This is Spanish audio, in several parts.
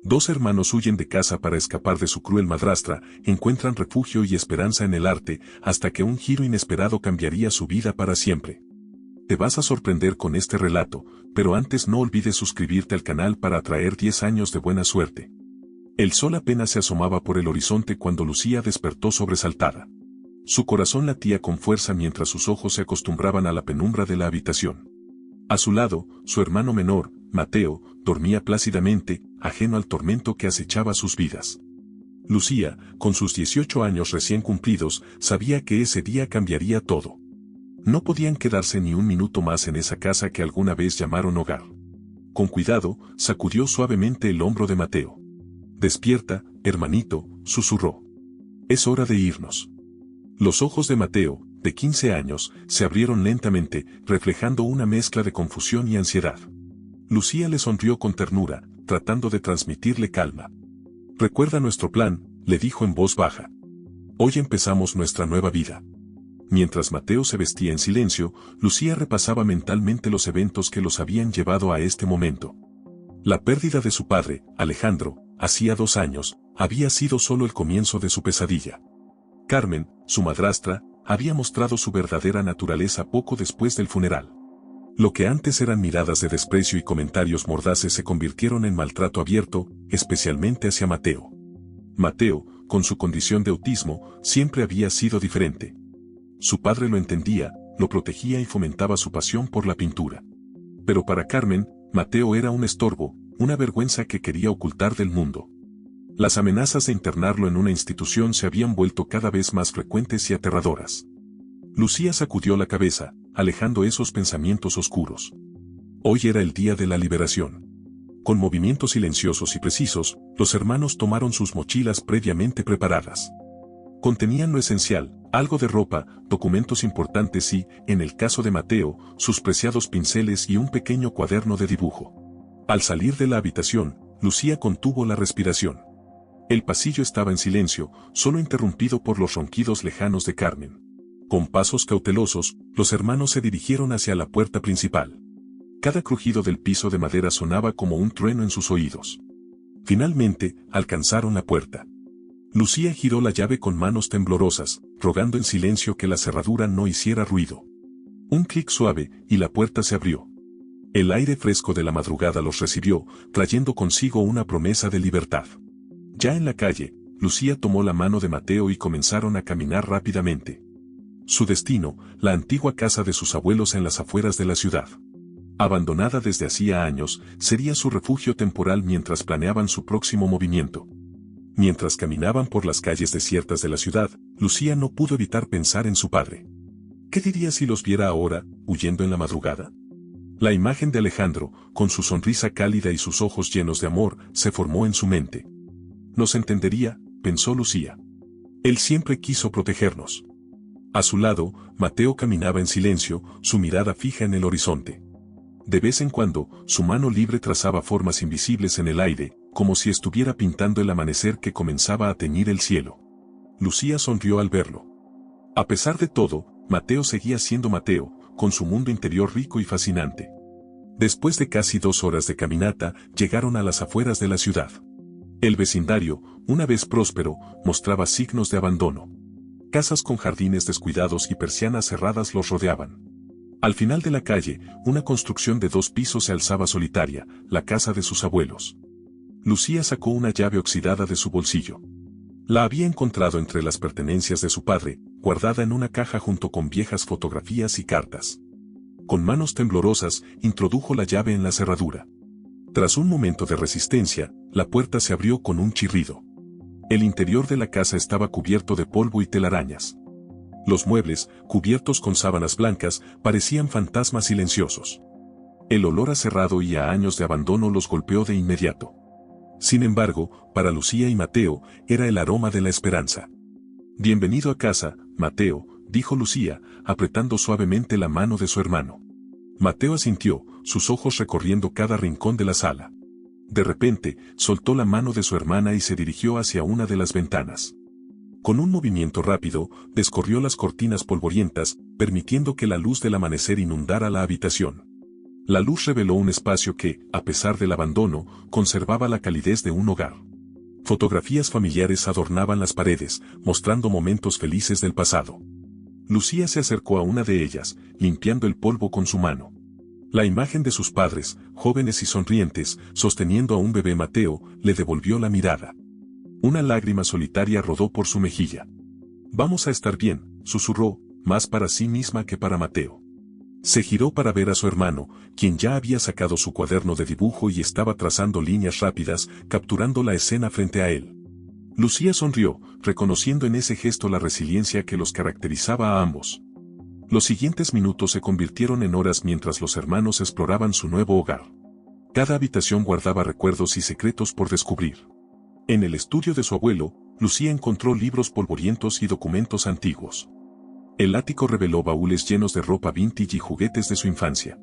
Dos hermanos huyen de casa para escapar de su cruel madrastra, encuentran refugio y esperanza en el arte, hasta que un giro inesperado cambiaría su vida para siempre. Te vas a sorprender con este relato, pero antes no olvides suscribirte al canal para atraer 10 años de buena suerte. El sol apenas se asomaba por el horizonte cuando Lucía despertó sobresaltada. Su corazón latía con fuerza mientras sus ojos se acostumbraban a la penumbra de la habitación. A su lado, su hermano menor, Mateo, dormía plácidamente, ajeno al tormento que acechaba sus vidas. Lucía, con sus 18 años recién cumplidos, sabía que ese día cambiaría todo. No podían quedarse ni un minuto más en esa casa que alguna vez llamaron hogar. Con cuidado, sacudió suavemente el hombro de Mateo. «Despierta, hermanito», susurró. «Es hora de irnos». Los ojos de Mateo, de 15 años, se abrieron lentamente, reflejando una mezcla de confusión y ansiedad. Lucía le sonrió con ternura, tratando de transmitirle calma. «Recuerda nuestro plan», le dijo en voz baja. «Hoy empezamos nuestra nueva vida». Mientras Mateo se vestía en silencio, Lucía repasaba mentalmente los eventos que los habían llevado a este momento. La pérdida de su padre, Alejandro, hacía 2 años, había sido solo el comienzo de su pesadilla. Carmen, su madrastra, había mostrado su verdadera naturaleza poco después del funeral. Lo que antes eran miradas de desprecio y comentarios mordaces se convirtieron en maltrato abierto, especialmente hacia Mateo. Mateo, con su condición de autismo, siempre había sido diferente. Su padre lo entendía, lo protegía y fomentaba su pasión por la pintura. Pero para Carmen, Mateo era un estorbo, una vergüenza que quería ocultar del mundo. Las amenazas de internarlo en una institución se habían vuelto cada vez más frecuentes y aterradoras. Lucía sacudió la cabeza, alejando esos pensamientos oscuros. Hoy era el día de la liberación. Con movimientos silenciosos y precisos, los hermanos tomaron sus mochilas previamente preparadas. Contenían lo esencial, algo de ropa, documentos importantes y, en el caso de Mateo, sus preciados pinceles y un pequeño cuaderno de dibujo. Al salir de la habitación, Lucía contuvo la respiración. El pasillo estaba en silencio, solo interrumpido por los ronquidos lejanos de Carmen. Con pasos cautelosos, los hermanos se dirigieron hacia la puerta principal. Cada crujido del piso de madera sonaba como un trueno en sus oídos. Finalmente, alcanzaron la puerta. Lucía giró la llave con manos temblorosas, rogando en silencio que la cerradura no hiciera ruido. Un clic suave, y la puerta se abrió. El aire fresco de la madrugada los recibió, trayendo consigo una promesa de libertad. Ya en la calle, Lucía tomó la mano de Mateo y comenzaron a caminar rápidamente. Su destino, la antigua casa de sus abuelos en las afueras de la ciudad. Abandonada desde hacía años, sería su refugio temporal mientras planeaban su próximo movimiento. Mientras caminaban por las calles desiertas de la ciudad, Lucía no pudo evitar pensar en su padre. ¿Qué diría si los viera ahora, huyendo en la madrugada? La imagen de Alejandro, con su sonrisa cálida y sus ojos llenos de amor, se formó en su mente. Nos entendería, pensó Lucía. Él siempre quiso protegernos. A su lado, Mateo caminaba en silencio, su mirada fija en el horizonte. De vez en cuando, su mano libre trazaba formas invisibles en el aire, como si estuviera pintando el amanecer que comenzaba a teñir el cielo. Lucía sonrió al verlo. A pesar de todo, Mateo seguía siendo Mateo, con su mundo interior rico y fascinante. Después de casi 2 horas de caminata, llegaron a las afueras de la ciudad. El vecindario, una vez próspero, mostraba signos de abandono. Casas con jardines descuidados y persianas cerradas los rodeaban. Al final de la calle, una construcción de 2 pisos se alzaba solitaria, la casa de sus abuelos. Lucía sacó una llave oxidada de su bolsillo. La había encontrado entre las pertenencias de su padre, guardada en una caja junto con viejas fotografías y cartas. Con manos temblorosas, introdujo la llave en la cerradura. Tras un momento de resistencia, la puerta se abrió con un chirrido. El interior de la casa estaba cubierto de polvo y telarañas. Los muebles, cubiertos con sábanas blancas, parecían fantasmas silenciosos. El olor a cerrado y a años de abandono los golpeó de inmediato. Sin embargo, para Lucía y Mateo, era el aroma de la esperanza. «Bienvenido a casa, Mateo», dijo Lucía, apretando suavemente la mano de su hermano. Mateo asintió, sus ojos recorriendo cada rincón de la sala. De repente, soltó la mano de su hermana y se dirigió hacia una de las ventanas. Con un movimiento rápido, descorrió las cortinas polvorientas, permitiendo que la luz del amanecer inundara la habitación. La luz reveló un espacio que, a pesar del abandono, conservaba la calidez de un hogar. Fotografías familiares adornaban las paredes, mostrando momentos felices del pasado. Lucía se acercó a una de ellas, limpiando el polvo con su mano. La imagen de sus padres, jóvenes y sonrientes, sosteniendo a un bebé Mateo, le devolvió la mirada. Una lágrima solitaria rodó por su mejilla. «Vamos a estar bien», susurró, más para sí misma que para Mateo. Se giró para ver a su hermano, quien ya había sacado su cuaderno de dibujo y estaba trazando líneas rápidas, capturando la escena frente a él. Lucía sonrió, reconociendo en ese gesto la resiliencia que los caracterizaba a ambos. Los siguientes minutos se convirtieron en horas mientras los hermanos exploraban su nuevo hogar. Cada habitación guardaba recuerdos y secretos por descubrir. En el estudio de su abuelo, Lucía encontró libros polvorientos y documentos antiguos. El ático reveló baúles llenos de ropa vintage y juguetes de su infancia.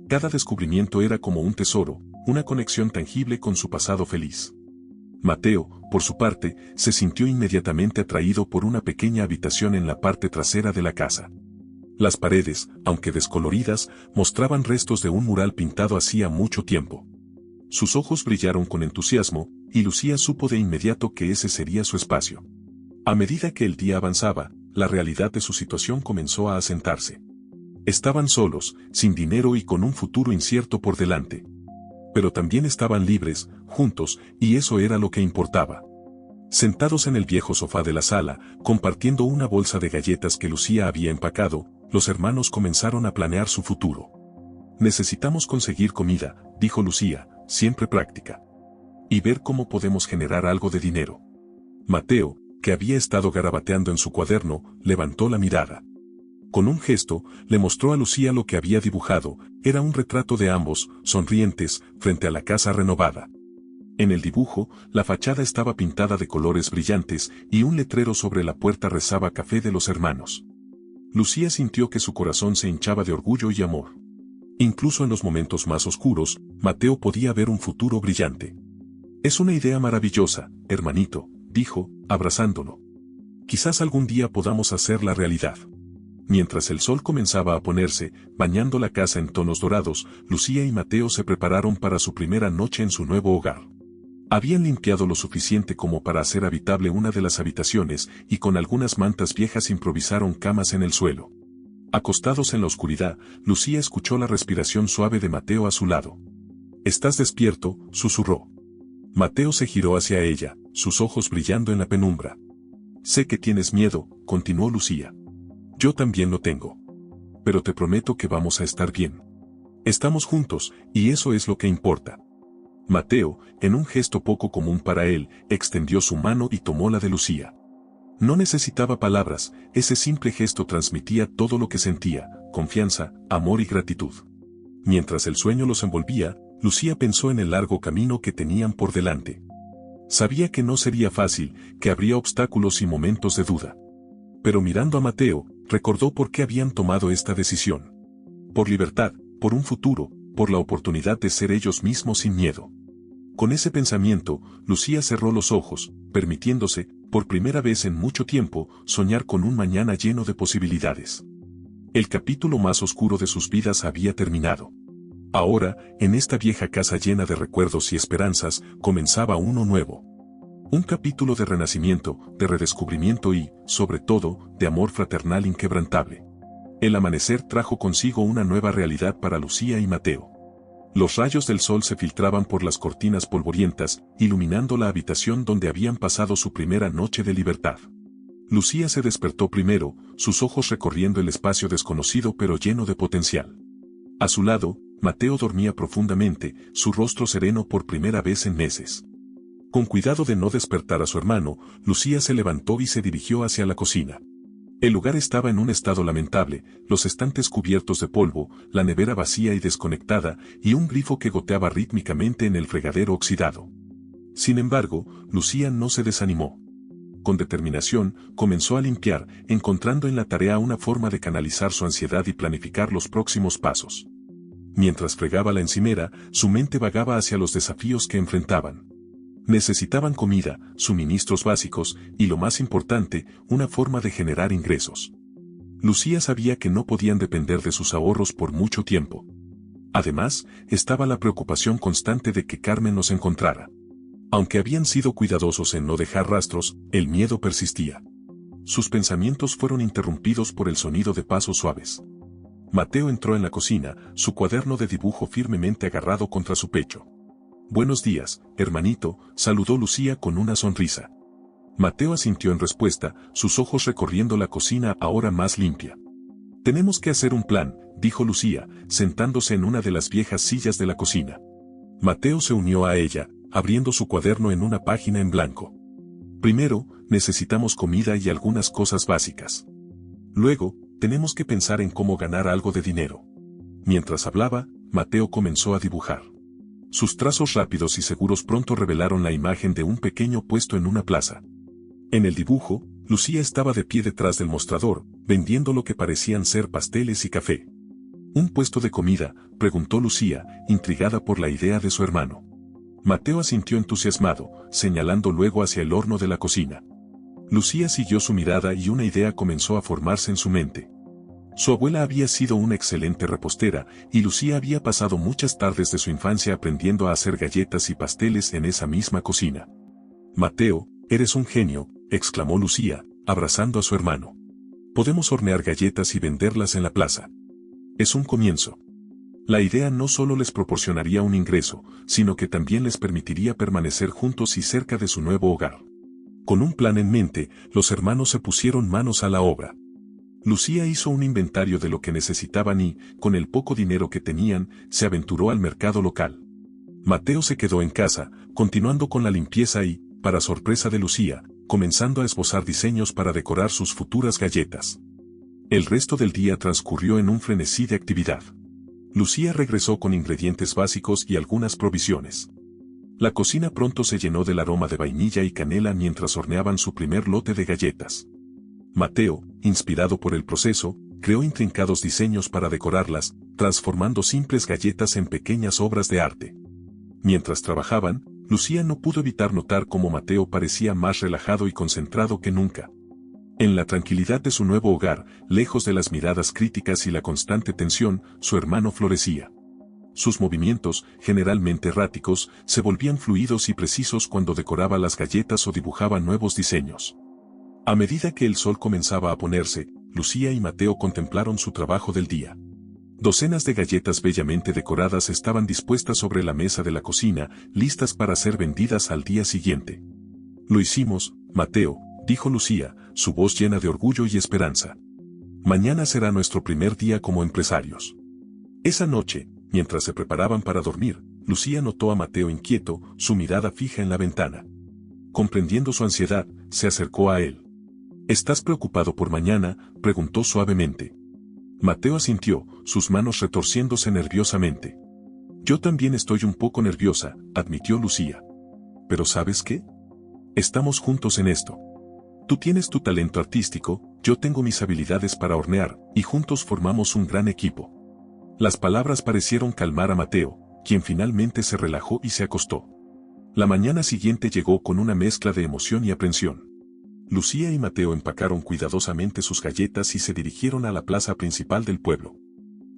Cada descubrimiento era como un tesoro, una conexión tangible con su pasado feliz. Mateo, por su parte, se sintió inmediatamente atraído por una pequeña habitación en la parte trasera de la casa. Las paredes, aunque descoloridas, mostraban restos de un mural pintado hacía mucho tiempo. Sus ojos brillaron con entusiasmo, y Lucía supo de inmediato que ese sería su espacio. A medida que el día avanzaba, la realidad de su situación comenzó a asentarse. Estaban solos, sin dinero y con un futuro incierto por delante. Pero también estaban libres, juntos, y eso era lo que importaba. Sentados en el viejo sofá de la sala, compartiendo una bolsa de galletas que Lucía había empacado, los hermanos comenzaron a planear su futuro. «Necesitamos conseguir comida», dijo Lucía, siempre práctica. «Y ver cómo podemos generar algo de dinero». Mateo, que había estado garabateando en su cuaderno, levantó la mirada. Con un gesto, le mostró a Lucía lo que había dibujado, era un retrato de ambos, sonrientes, frente a la casa renovada. En el dibujo, la fachada estaba pintada de colores brillantes y un letrero sobre la puerta rezaba «Café de los hermanos». Lucía sintió que su corazón se hinchaba de orgullo y amor. Incluso en los momentos más oscuros, Mateo podía ver un futuro brillante. «Es una idea maravillosa, hermanito», dijo, abrazándolo. «Quizás algún día podamos hacerla realidad». Mientras el sol comenzaba a ponerse, bañando la casa en tonos dorados, Lucía y Mateo se prepararon para su primera noche en su nuevo hogar. Habían limpiado lo suficiente como para hacer habitable una de las habitaciones y con algunas mantas viejas improvisaron camas en el suelo. Acostados en la oscuridad, Lucía escuchó la respiración suave de Mateo a su lado. «¿Estás despierto?», susurró. Mateo se giró hacia ella, sus ojos brillando en la penumbra. «Sé que tienes miedo», continuó Lucía. «Yo también lo tengo. Pero te prometo que vamos a estar bien. Estamos juntos, y eso es lo que importa». Mateo, en un gesto poco común para él, extendió su mano y tomó la de Lucía. No necesitaba palabras, ese simple gesto transmitía todo lo que sentía, confianza, amor y gratitud. Mientras el sueño los envolvía, Lucía pensó en el largo camino que tenían por delante. Sabía que no sería fácil, que habría obstáculos y momentos de duda. Pero mirando a Mateo, recordó por qué habían tomado esta decisión. Por libertad, por un futuro, por la oportunidad de ser ellos mismos sin miedo. Con ese pensamiento, Lucía cerró los ojos, permitiéndose, por primera vez en mucho tiempo, soñar con un mañana lleno de posibilidades. El capítulo más oscuro de sus vidas había terminado. Ahora, en esta vieja casa llena de recuerdos y esperanzas, comenzaba uno nuevo. Un capítulo de renacimiento, de redescubrimiento y, sobre todo, de amor fraternal inquebrantable. El amanecer trajo consigo una nueva realidad para Lucía y Mateo. Los rayos del sol se filtraban por las cortinas polvorientas, iluminando la habitación donde habían pasado su primera noche de libertad. Lucía se despertó primero, sus ojos recorriendo el espacio desconocido pero lleno de potencial. A su lado, Mateo dormía profundamente, su rostro sereno por primera vez en meses. Con cuidado de no despertar a su hermano, Lucía se levantó y se dirigió hacia la cocina. El lugar estaba en un estado lamentable, los estantes cubiertos de polvo, la nevera vacía y desconectada, y un grifo que goteaba rítmicamente en el fregadero oxidado. Sin embargo, Lucía no se desanimó. Con determinación, comenzó a limpiar, encontrando en la tarea una forma de canalizar su ansiedad y planificar los próximos pasos. Mientras fregaba la encimera, su mente vagaba hacia los desafíos que enfrentaban. Necesitaban comida, suministros básicos, y lo más importante, una forma de generar ingresos. Lucía sabía que no podían depender de sus ahorros por mucho tiempo. Además, estaba la preocupación constante de que Carmen nos encontrara. Aunque habían sido cuidadosos en no dejar rastros, el miedo persistía. Sus pensamientos fueron interrumpidos por el sonido de pasos suaves. Mateo entró en la cocina, su cuaderno de dibujo firmemente agarrado contra su pecho. «Buenos días, hermanito», saludó Lucía con una sonrisa. Mateo asintió en respuesta, sus ojos recorriendo la cocina ahora más limpia. «Tenemos que hacer un plan», dijo Lucía, sentándose en una de las viejas sillas de la cocina. Mateo se unió a ella, abriendo su cuaderno en una página en blanco. «Primero, necesitamos comida y algunas cosas básicas. Luego, tenemos que pensar en cómo ganar algo de dinero». Mientras hablaba, Mateo comenzó a dibujar. Sus trazos rápidos y seguros pronto revelaron la imagen de un pequeño puesto en una plaza. En el dibujo, Lucía estaba de pie detrás del mostrador, vendiendo lo que parecían ser pasteles y café. «¿Un puesto de comida?», preguntó Lucía, intrigada por la idea de su hermano. Mateo asintió entusiasmado, señalando luego hacia el horno de la cocina. Lucía siguió su mirada y una idea comenzó a formarse en su mente. Su abuela había sido una excelente repostera, y Lucía había pasado muchas tardes de su infancia aprendiendo a hacer galletas y pasteles en esa misma cocina. «Mateo, eres un genio», exclamó Lucía, abrazando a su hermano. «Podemos hornear galletas y venderlas en la plaza. Es un comienzo». La idea no solo les proporcionaría un ingreso, sino que también les permitiría permanecer juntos y cerca de su nuevo hogar. Con un plan en mente, los hermanos se pusieron manos a la obra. Lucía hizo un inventario de lo que necesitaban y, con el poco dinero que tenían, se aventuró al mercado local. Mateo se quedó en casa, continuando con la limpieza y, para sorpresa de Lucía, comenzando a esbozar diseños para decorar sus futuras galletas. El resto del día transcurrió en un frenesí de actividad. Lucía regresó con ingredientes básicos y algunas provisiones. La cocina pronto se llenó del aroma de vainilla y canela mientras horneaban su primer lote de galletas. Mateo, inspirado por el proceso, creó intrincados diseños para decorarlas, transformando simples galletas en pequeñas obras de arte. Mientras trabajaban, Lucía no pudo evitar notar cómo Mateo parecía más relajado y concentrado que nunca. En la tranquilidad de su nuevo hogar, lejos de las miradas críticas y la constante tensión, su hermano florecía. Sus movimientos, generalmente erráticos, se volvían fluidos y precisos cuando decoraba las galletas o dibujaba nuevos diseños. A medida que el sol comenzaba a ponerse, Lucía y Mateo contemplaron su trabajo del día. Docenas de galletas bellamente decoradas estaban dispuestas sobre la mesa de la cocina, listas para ser vendidas al día siguiente. «Lo hicimos, Mateo», dijo Lucía, su voz llena de orgullo y esperanza. «Mañana será nuestro primer día como empresarios». Esa noche, mientras se preparaban para dormir, Lucía notó a Mateo inquieto, su mirada fija en la ventana. Comprendiendo su ansiedad, se acercó a él. «¿Estás preocupado por mañana?», preguntó suavemente. Mateo asintió, sus manos retorciéndose nerviosamente. «Yo también estoy un poco nerviosa», admitió Lucía. «Pero ¿sabes qué? Estamos juntos en esto. Tú tienes tu talento artístico, yo tengo mis habilidades para hornear, y juntos formamos un gran equipo». Las palabras parecieron calmar a Mateo, quien finalmente se relajó y se acostó. La mañana siguiente llegó con una mezcla de emoción y aprensión. Lucía y Mateo empacaron cuidadosamente sus galletas y se dirigieron a la plaza principal del pueblo.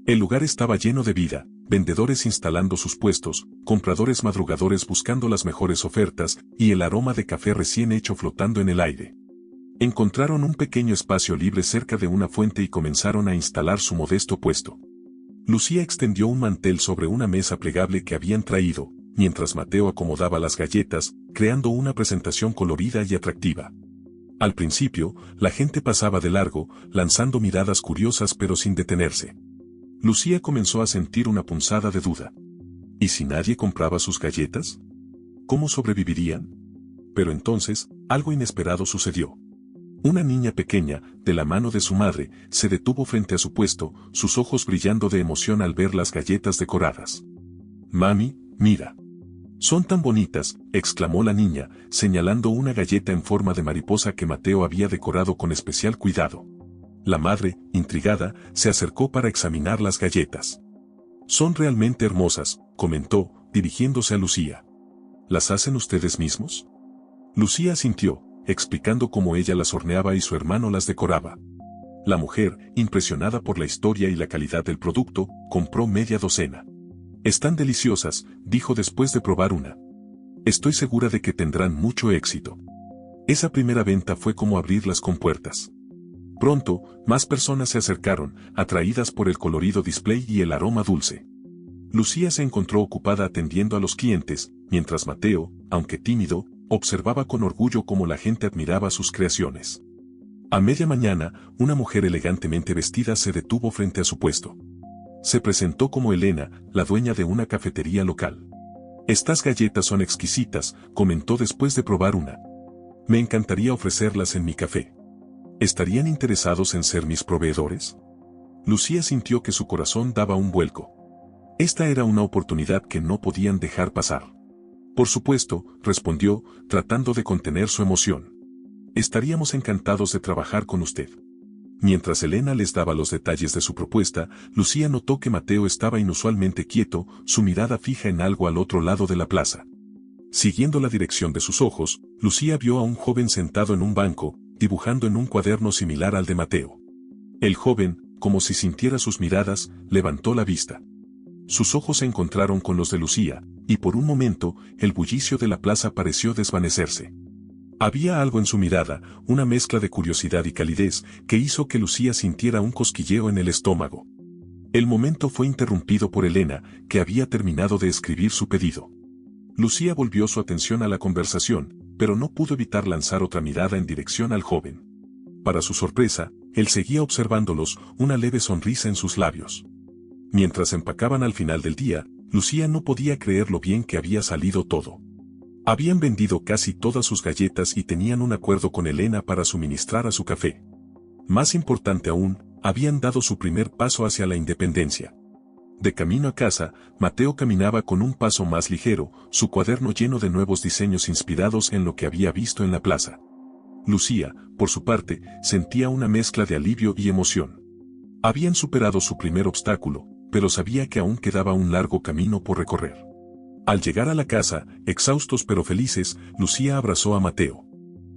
El lugar estaba lleno de vida, vendedores instalando sus puestos, compradores madrugadores buscando las mejores ofertas, y el aroma de café recién hecho flotando en el aire. Encontraron un pequeño espacio libre cerca de una fuente y comenzaron a instalar su modesto puesto. Lucía extendió un mantel sobre una mesa plegable que habían traído, mientras Mateo acomodaba las galletas, creando una presentación colorida y atractiva. Al principio, la gente pasaba de largo, lanzando miradas curiosas pero sin detenerse. Lucía comenzó a sentir una punzada de duda. ¿Y si nadie compraba sus galletas? ¿Cómo sobrevivirían? Pero entonces, algo inesperado sucedió. Una niña pequeña, de la mano de su madre, se detuvo frente a su puesto, sus ojos brillando de emoción al ver las galletas decoradas. «Mami, mira. Son tan bonitas», exclamó la niña, señalando una galleta en forma de mariposa que Mateo había decorado con especial cuidado. La madre, intrigada, se acercó para examinar las galletas. «Son realmente hermosas», comentó, dirigiéndose a Lucía. «¿Las hacen ustedes mismos?». Lucía asintió, explicando cómo ella las horneaba y su hermano las decoraba. La mujer, impresionada por la historia y la calidad del producto, compró media docena. Están deliciosas, dijo después de probar una. Estoy segura de que tendrán mucho éxito. Esa primera venta fue como abrir las compuertas. Pronto, más personas se acercaron, atraídas por el colorido display y el aroma dulce. Lucía se encontró ocupada atendiendo a los clientes, mientras Mateo, aunque tímido, observaba con orgullo cómo la gente admiraba sus creaciones. A media mañana, una mujer elegantemente vestida se detuvo frente a su puesto. Se presentó como Elena, la dueña de una cafetería local. Estas galletas son exquisitas, comentó después de probar una. Me encantaría ofrecerlas en mi café. ¿Estarían interesados en ser mis proveedores? Lucía sintió que su corazón daba un vuelco. Esta era una oportunidad que no podían dejar pasar. Por supuesto, respondió, tratando de contener su emoción. Estaríamos encantados de trabajar con usted. Mientras Elena les daba los detalles de su propuesta, Lucía notó que Mateo estaba inusualmente quieto, su mirada fija en algo al otro lado de la plaza. Siguiendo la dirección de sus ojos, Lucía vio a un joven sentado en un banco, dibujando en un cuaderno similar al de Mateo. El joven, como si sintiera sus miradas, levantó la vista. Sus ojos se encontraron con los de Lucía, y por un momento, el bullicio de la plaza pareció desvanecerse. Había algo en su mirada, una mezcla de curiosidad y calidez, que hizo que Lucía sintiera un cosquilleo en el estómago. El momento fue interrumpido por Elena, que había terminado de escribir su pedido. Lucía volvió su atención a la conversación, pero no pudo evitar lanzar otra mirada en dirección al joven. Para su sorpresa, él seguía observándolos, una leve sonrisa en sus labios. Mientras empacaban al final del día, Lucía no podía creer lo bien que había salido todo. Habían vendido casi todas sus galletas y tenían un acuerdo con Elena para suministrar a su café. Más importante aún, habían dado su primer paso hacia la independencia. De camino a casa, Mateo caminaba con un paso más ligero, su cuaderno lleno de nuevos diseños inspirados en lo que había visto en la plaza. Lucía, por su parte, sentía una mezcla de alivio y emoción. Habían superado su primer obstáculo, pero sabía que aún quedaba un largo camino por recorrer. Al llegar a la casa, exhaustos pero felices, Lucía abrazó a Mateo.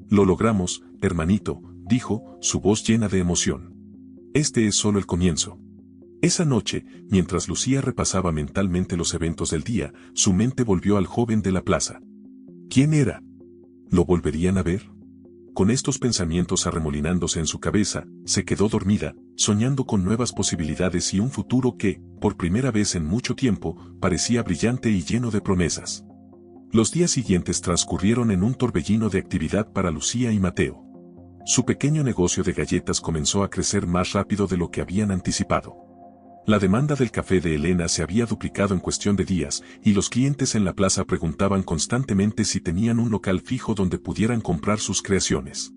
«Lo logramos, hermanito», dijo, su voz llena de emoción. «Este es solo el comienzo». Esa noche, mientras Lucía repasaba mentalmente los eventos del día, su mente volvió al joven de la plaza. ¿Quién era? ¿Lo volverían a ver? Con estos pensamientos arremolinándose en su cabeza, se quedó dormida, soñando con nuevas posibilidades y un futuro que, por primera vez en mucho tiempo, parecía brillante y lleno de promesas. Los días siguientes transcurrieron en un torbellino de actividad para Lucía y Mateo. Su pequeño negocio de galletas comenzó a crecer más rápido de lo que habían anticipado. La demanda del café de Elena se había duplicado en cuestión de días, y los clientes en la plaza preguntaban constantemente si tenían un local fijo donde pudieran comprar sus creaciones.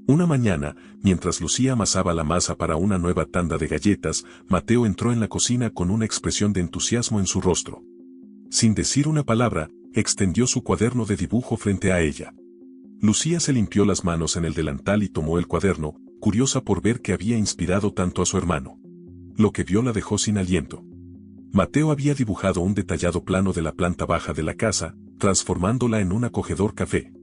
Una mañana, mientras Lucía amasaba la masa para una nueva tanda de galletas, Mateo entró en la cocina con una expresión de entusiasmo en su rostro. Sin decir una palabra, extendió su cuaderno de dibujo frente a ella. Lucía se limpió las manos en el delantal y tomó el cuaderno, curiosa por ver que había inspirado tanto a su hermano. Lo que vio la dejó sin aliento. Mateo había dibujado un detallado plano de la planta baja de la casa, transformándola en un acogedor café.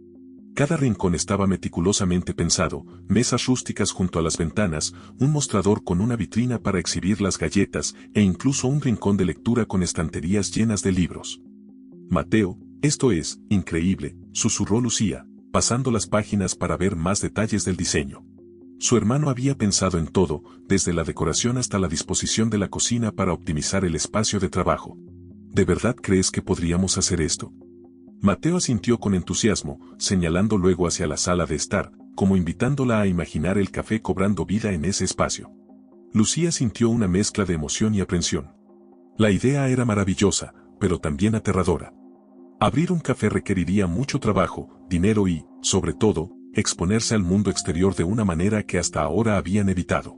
Cada rincón estaba meticulosamente pensado, mesas rústicas junto a las ventanas, un mostrador con una vitrina para exhibir las galletas, e incluso un rincón de lectura con estanterías llenas de libros. «Mateo, esto es increíble», susurró Lucía, pasando las páginas para ver más detalles del diseño. Su hermano había pensado en todo, desde la decoración hasta la disposición de la cocina para optimizar el espacio de trabajo. ¿De verdad crees que podríamos hacer esto? Mateo asintió con entusiasmo, señalando luego hacia la sala de estar, como invitándola a imaginar el café cobrando vida en ese espacio. Lucía sintió una mezcla de emoción y aprensión. La idea era maravillosa, pero también aterradora. Abrir un café requeriría mucho trabajo, dinero y, sobre todo, exponerse al mundo exterior de una manera que hasta ahora habían evitado.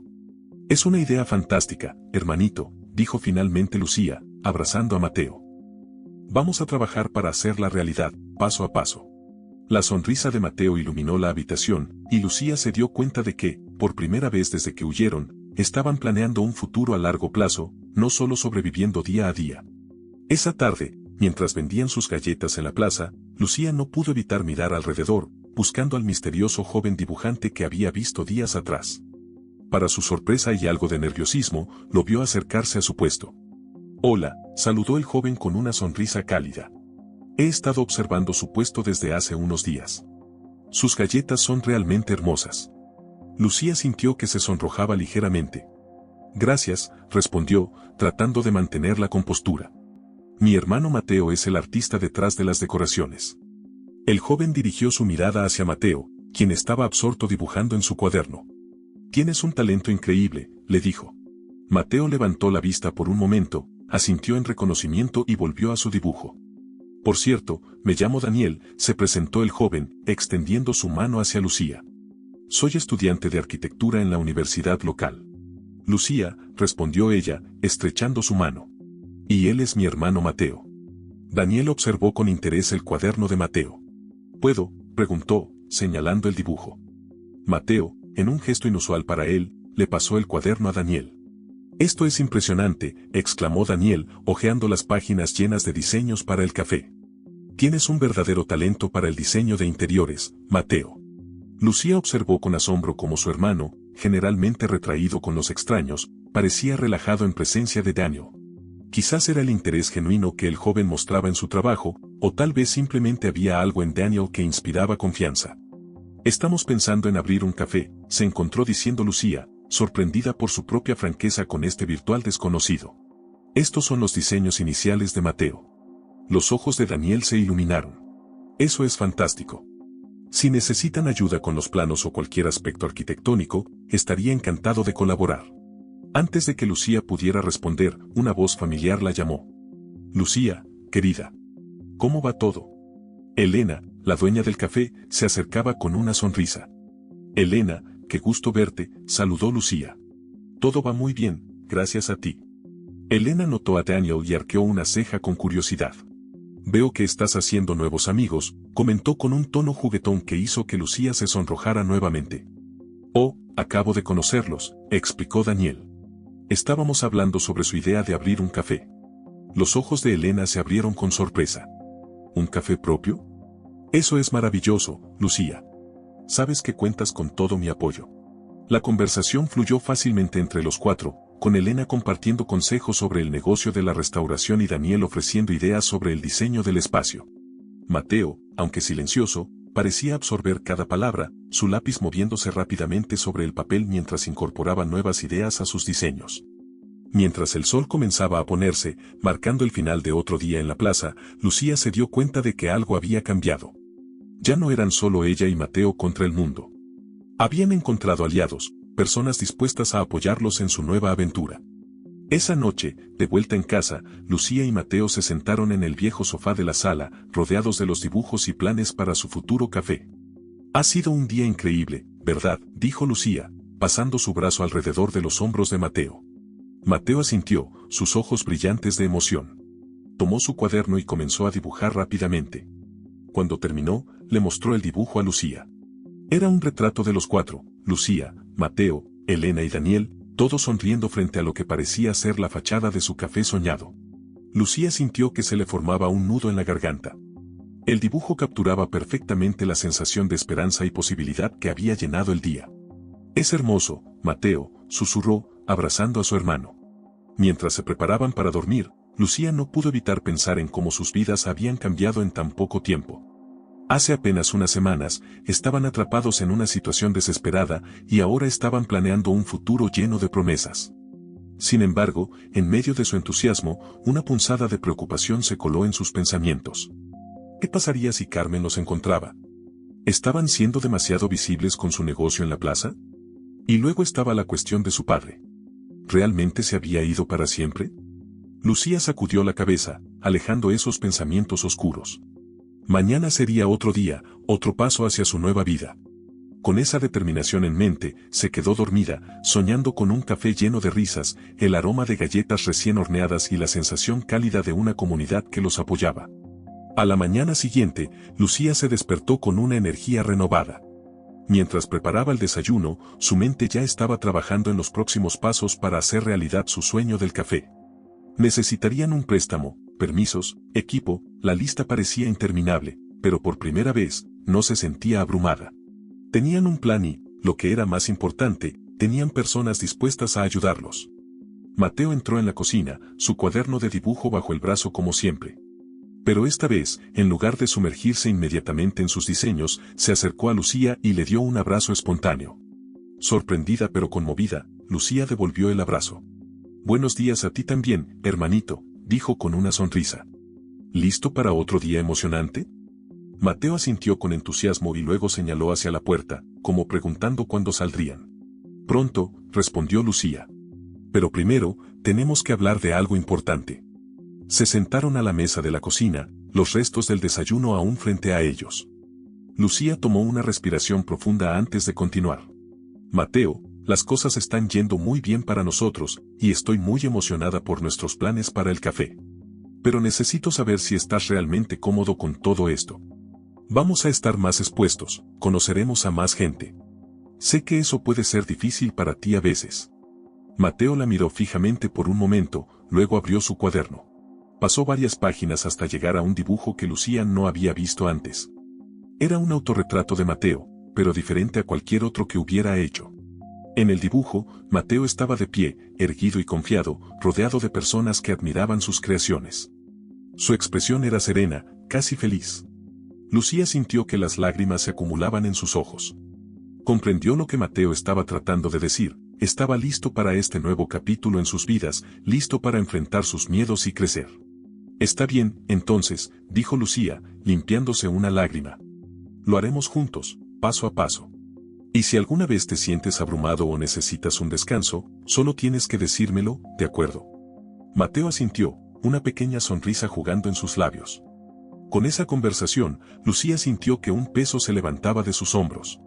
«Es una idea fantástica, hermanito», dijo finalmente Lucía, abrazando a Mateo. «Vamos a trabajar para hacerla realidad, paso a paso». La sonrisa de Mateo iluminó la habitación, y Lucía se dio cuenta de que, por primera vez desde que huyeron, estaban planeando un futuro a largo plazo, no solo sobreviviendo día a día. Esa tarde, mientras vendían sus galletas en la plaza, Lucía no pudo evitar mirar alrededor, buscando al misterioso joven dibujante que había visto días atrás. Para su sorpresa y algo de nerviosismo, lo vio acercarse a su puesto. Hola, saludó el joven con una sonrisa cálida. He estado observando su puesto desde hace unos días. Sus galletas son realmente hermosas. Lucía sintió que se sonrojaba ligeramente. Gracias, respondió, tratando de mantener la compostura. Mi hermano Mateo es el artista detrás de las decoraciones. El joven dirigió su mirada hacia Mateo, quien estaba absorto dibujando en su cuaderno. Tienes un talento increíble, le dijo. Mateo levantó la vista por un momento, asintió en reconocimiento y volvió a su dibujo. Por cierto, me llamo Daniel, se presentó el joven, extendiendo su mano hacia Lucía. Soy estudiante de arquitectura en la universidad local. Lucía, respondió ella, estrechando su mano. Y él es mi hermano Mateo. Daniel observó con interés el cuaderno de Mateo. ¿Puedo?, preguntó, señalando el dibujo. Mateo, en un gesto inusual para él, le pasó el cuaderno a Daniel. Esto es impresionante, exclamó Daniel, hojeando las páginas llenas de diseños para el café. Tienes un verdadero talento para el diseño de interiores, Mateo. Lucía observó con asombro cómo su hermano, generalmente retraído con los extraños, parecía relajado en presencia de Daniel. Quizás era el interés genuino que el joven mostraba en su trabajo, o tal vez simplemente había algo en Daniel que inspiraba confianza. Estamos pensando en abrir un café, se encontró diciendo Lucía, sorprendida por su propia franqueza con este virtual desconocido. Estos son los diseños iniciales de Mateo. Los ojos de Daniel se iluminaron. Eso es fantástico. Si necesitan ayuda con los planos o cualquier aspecto arquitectónico, estaría encantado de colaborar. Antes de que Lucía pudiera responder, una voz familiar la llamó. Lucía, querida. ¿Cómo va todo? Elena, la dueña del café, se acercaba con una sonrisa. Elena, qué gusto verte, saludó Lucía. Todo va muy bien, gracias a ti. Elena notó a Daniel y arqueó una ceja con curiosidad. Veo que estás haciendo nuevos amigos, comentó con un tono juguetón que hizo que Lucía se sonrojara nuevamente. Oh, acabo de conocerlos, explicó Daniel. Estábamos hablando sobre su idea de abrir un café. Los ojos de Elena se abrieron con sorpresa. ¿Un café propio? Eso es maravilloso, Lucía. Sabes que cuentas con todo mi apoyo. La conversación fluyó fácilmente entre los cuatro, con Elena compartiendo consejos sobre el negocio de la restauración y Daniel ofreciendo ideas sobre el diseño del espacio. Mateo, aunque silencioso, parecía absorber cada palabra, su lápiz moviéndose rápidamente sobre el papel mientras incorporaba nuevas ideas a sus diseños. Mientras el sol comenzaba a ponerse, marcando el final de otro día en la plaza, Lucía se dio cuenta de que algo había cambiado. Ya no eran solo ella y Mateo contra el mundo. Habían encontrado aliados, personas dispuestas a apoyarlos en su nueva aventura. Esa noche, de vuelta en casa, Lucía y Mateo se sentaron en el viejo sofá de la sala, rodeados de los dibujos y planes para su futuro café. Ha sido un día increíble, ¿verdad?, dijo Lucía, pasando su brazo alrededor de los hombros de Mateo. Mateo asintió, sus ojos brillantes de emoción. Tomó su cuaderno y comenzó a dibujar rápidamente. Cuando terminó, le mostró el dibujo a Lucía. Era un retrato de los cuatro, Lucía, Mateo, Elena y Daniel, todos sonriendo frente a lo que parecía ser la fachada de su café soñado. Lucía sintió que se le formaba un nudo en la garganta. El dibujo capturaba perfectamente la sensación de esperanza y posibilidad que había llenado el día. Es hermoso, Mateo, susurró, abrazando a su hermano. Mientras se preparaban para dormir, Lucía no pudo evitar pensar en cómo sus vidas habían cambiado en tan poco tiempo. Hace apenas unas semanas, estaban atrapados en una situación desesperada y ahora estaban planeando un futuro lleno de promesas. Sin embargo, en medio de su entusiasmo, una punzada de preocupación se coló en sus pensamientos. ¿Qué pasaría si Carmen los encontraba? ¿Estaban siendo demasiado visibles con su negocio en la plaza? Y luego estaba la cuestión de su padre. ¿Realmente se había ido para siempre? Lucía sacudió la cabeza, alejando esos pensamientos oscuros. Mañana sería otro día, otro paso hacia su nueva vida. Con esa determinación en mente, se quedó dormida, soñando con un café lleno de risas, el aroma de galletas recién horneadas y la sensación cálida de una comunidad que los apoyaba. A la mañana siguiente, Lucía se despertó con una energía renovada. Mientras preparaba el desayuno, su mente ya estaba trabajando en los próximos pasos para hacer realidad su sueño del café. Necesitarían un préstamo, permisos, equipo, la lista parecía interminable, pero por primera vez, no se sentía abrumada. Tenían un plan y, lo que era más importante, tenían personas dispuestas a ayudarlos. Mateo entró en la cocina, su cuaderno de dibujo bajo el brazo como siempre. Pero esta vez, en lugar de sumergirse inmediatamente en sus diseños, se acercó a Lucía y le dio un abrazo espontáneo. Sorprendida pero conmovida, Lucía devolvió el abrazo. «Buenos días a ti también, hermanito», dijo con una sonrisa. «¿Listo para otro día emocionante?». Mateo asintió con entusiasmo y luego señaló hacia la puerta, como preguntando cuándo saldrían. «Pronto», respondió Lucía. «Pero primero, tenemos que hablar de algo importante». Se sentaron a la mesa de la cocina, los restos del desayuno aún frente a ellos. Lucía tomó una respiración profunda antes de continuar. «Mateo, las cosas están yendo muy bien para nosotros, y estoy muy emocionada por nuestros planes para el café. Pero necesito saber si estás realmente cómodo con todo esto. Vamos a estar más expuestos, conoceremos a más gente. Sé que eso puede ser difícil para ti a veces». Mateo la miró fijamente por un momento, luego abrió su cuaderno. Pasó varias páginas hasta llegar a un dibujo que Lucía no había visto antes. Era un autorretrato de Mateo, pero diferente a cualquier otro que hubiera hecho. En el dibujo, Mateo estaba de pie, erguido y confiado, rodeado de personas que admiraban sus creaciones. Su expresión era serena, casi feliz. Lucía sintió que las lágrimas se acumulaban en sus ojos. Comprendió lo que Mateo estaba tratando de decir, estaba listo para este nuevo capítulo en sus vidas, listo para enfrentar sus miedos y crecer. «Está bien, entonces», dijo Lucía, limpiándose una lágrima. «Lo haremos juntos, paso a paso. Y si alguna vez te sientes abrumado o necesitas un descanso, solo tienes que decírmelo, ¿de acuerdo?». Mateo asintió, una pequeña sonrisa jugando en sus labios. Con esa conversación, Lucía sintió que un peso se levantaba de sus hombros.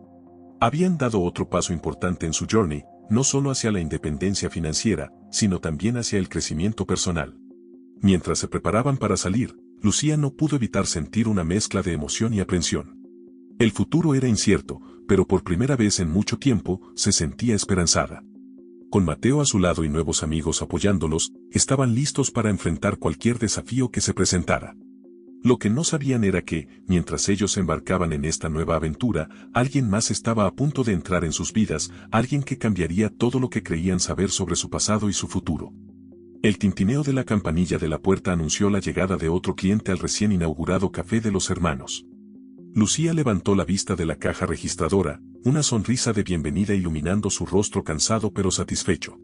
Habían dado otro paso importante en su journey, no solo hacia la independencia financiera, sino también hacia el crecimiento personal. Mientras se preparaban para salir, Lucía no pudo evitar sentir una mezcla de emoción y aprensión. El futuro era incierto, pero por primera vez en mucho tiempo, se sentía esperanzada. Con Mateo a su lado y nuevos amigos apoyándolos, estaban listos para enfrentar cualquier desafío que se presentara. Lo que no sabían era que, mientras ellos embarcaban en esta nueva aventura, alguien más estaba a punto de entrar en sus vidas, alguien que cambiaría todo lo que creían saber sobre su pasado y su futuro. El tintineo de la campanilla de la puerta anunció la llegada de otro cliente al recién inaugurado Café de los Hermanos. Lucía levantó la vista de la caja registradora, una sonrisa de bienvenida iluminando su rostro cansado pero satisfecho.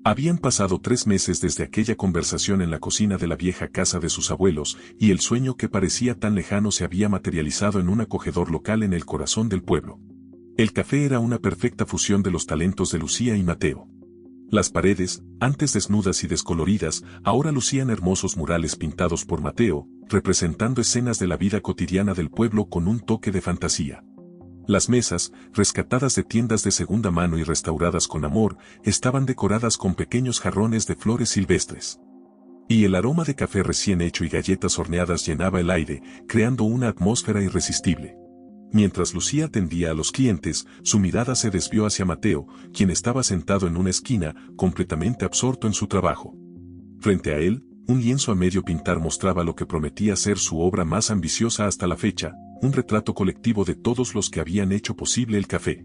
Habían pasado 3 meses desde aquella conversación en la cocina de la vieja casa de sus abuelos, y el sueño que parecía tan lejano se había materializado en un acogedor local en el corazón del pueblo. El café era una perfecta fusión de los talentos de Lucía y Mateo. Las paredes, antes desnudas y descoloridas, ahora lucían hermosos murales pintados por Mateo, representando escenas de la vida cotidiana del pueblo con un toque de fantasía. Las mesas, rescatadas de tiendas de segunda mano y restauradas con amor, estaban decoradas con pequeños jarrones de flores silvestres. Y el aroma de café recién hecho y galletas horneadas llenaba el aire, creando una atmósfera irresistible. Mientras Lucía atendía a los clientes, su mirada se desvió hacia Mateo, quien estaba sentado en una esquina, completamente absorto en su trabajo. Frente a él, un lienzo a medio pintar mostraba lo que prometía ser su obra más ambiciosa hasta la fecha, un retrato colectivo de todos los que habían hecho posible el café.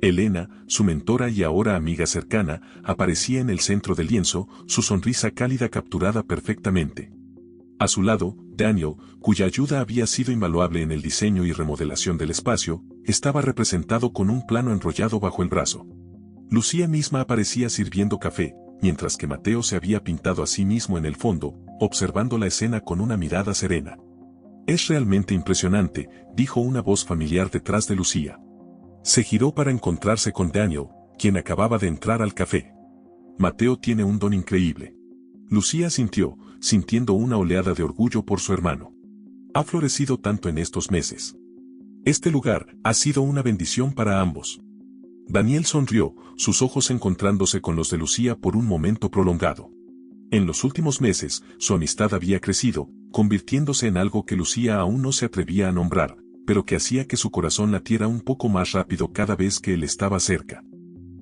Elena, su mentora y ahora amiga cercana, aparecía en el centro del lienzo, su sonrisa cálida capturada perfectamente. A su lado, Daniel, cuya ayuda había sido invaluable en el diseño y remodelación del espacio, estaba representado con un plano enrollado bajo el brazo. Lucía misma aparecía sirviendo café, mientras que Mateo se había pintado a sí mismo en el fondo, observando la escena con una mirada serena. «Es realmente impresionante», dijo una voz familiar detrás de Lucía. Se giró para encontrarse con Daniel, quien acababa de entrar al café. «Mateo tiene un don increíble». Lucía sintió, sintiendo una oleada de orgullo por su hermano. «Ha florecido tanto en estos meses. Este lugar ha sido una bendición para ambos». Daniel sonrió, sus ojos encontrándose con los de Lucía por un momento prolongado. En los últimos meses, su amistad había crecido, convirtiéndose en algo que Lucía aún no se atrevía a nombrar, pero que hacía que su corazón latiera un poco más rápido cada vez que él estaba cerca.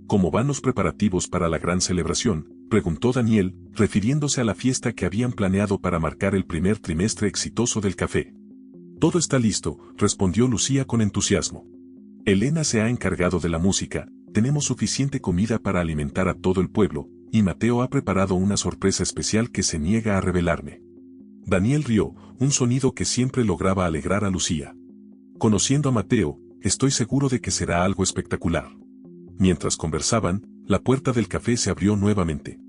«¿Cómo van los preparativos para la gran celebración?», preguntó Daniel, refiriéndose a la fiesta que habían planeado para marcar el primer trimestre exitoso del café. «Todo está listo», respondió Lucía con entusiasmo. «Elena se ha encargado de la música, tenemos suficiente comida para alimentar a todo el pueblo, y Mateo ha preparado una sorpresa especial que se niega a revelarme. Daniel rió, un sonido que siempre lograba alegrar a Lucía. Conociendo a Mateo, estoy seguro de que será algo espectacular. Mientras conversaban, la puerta del café se abrió nuevamente.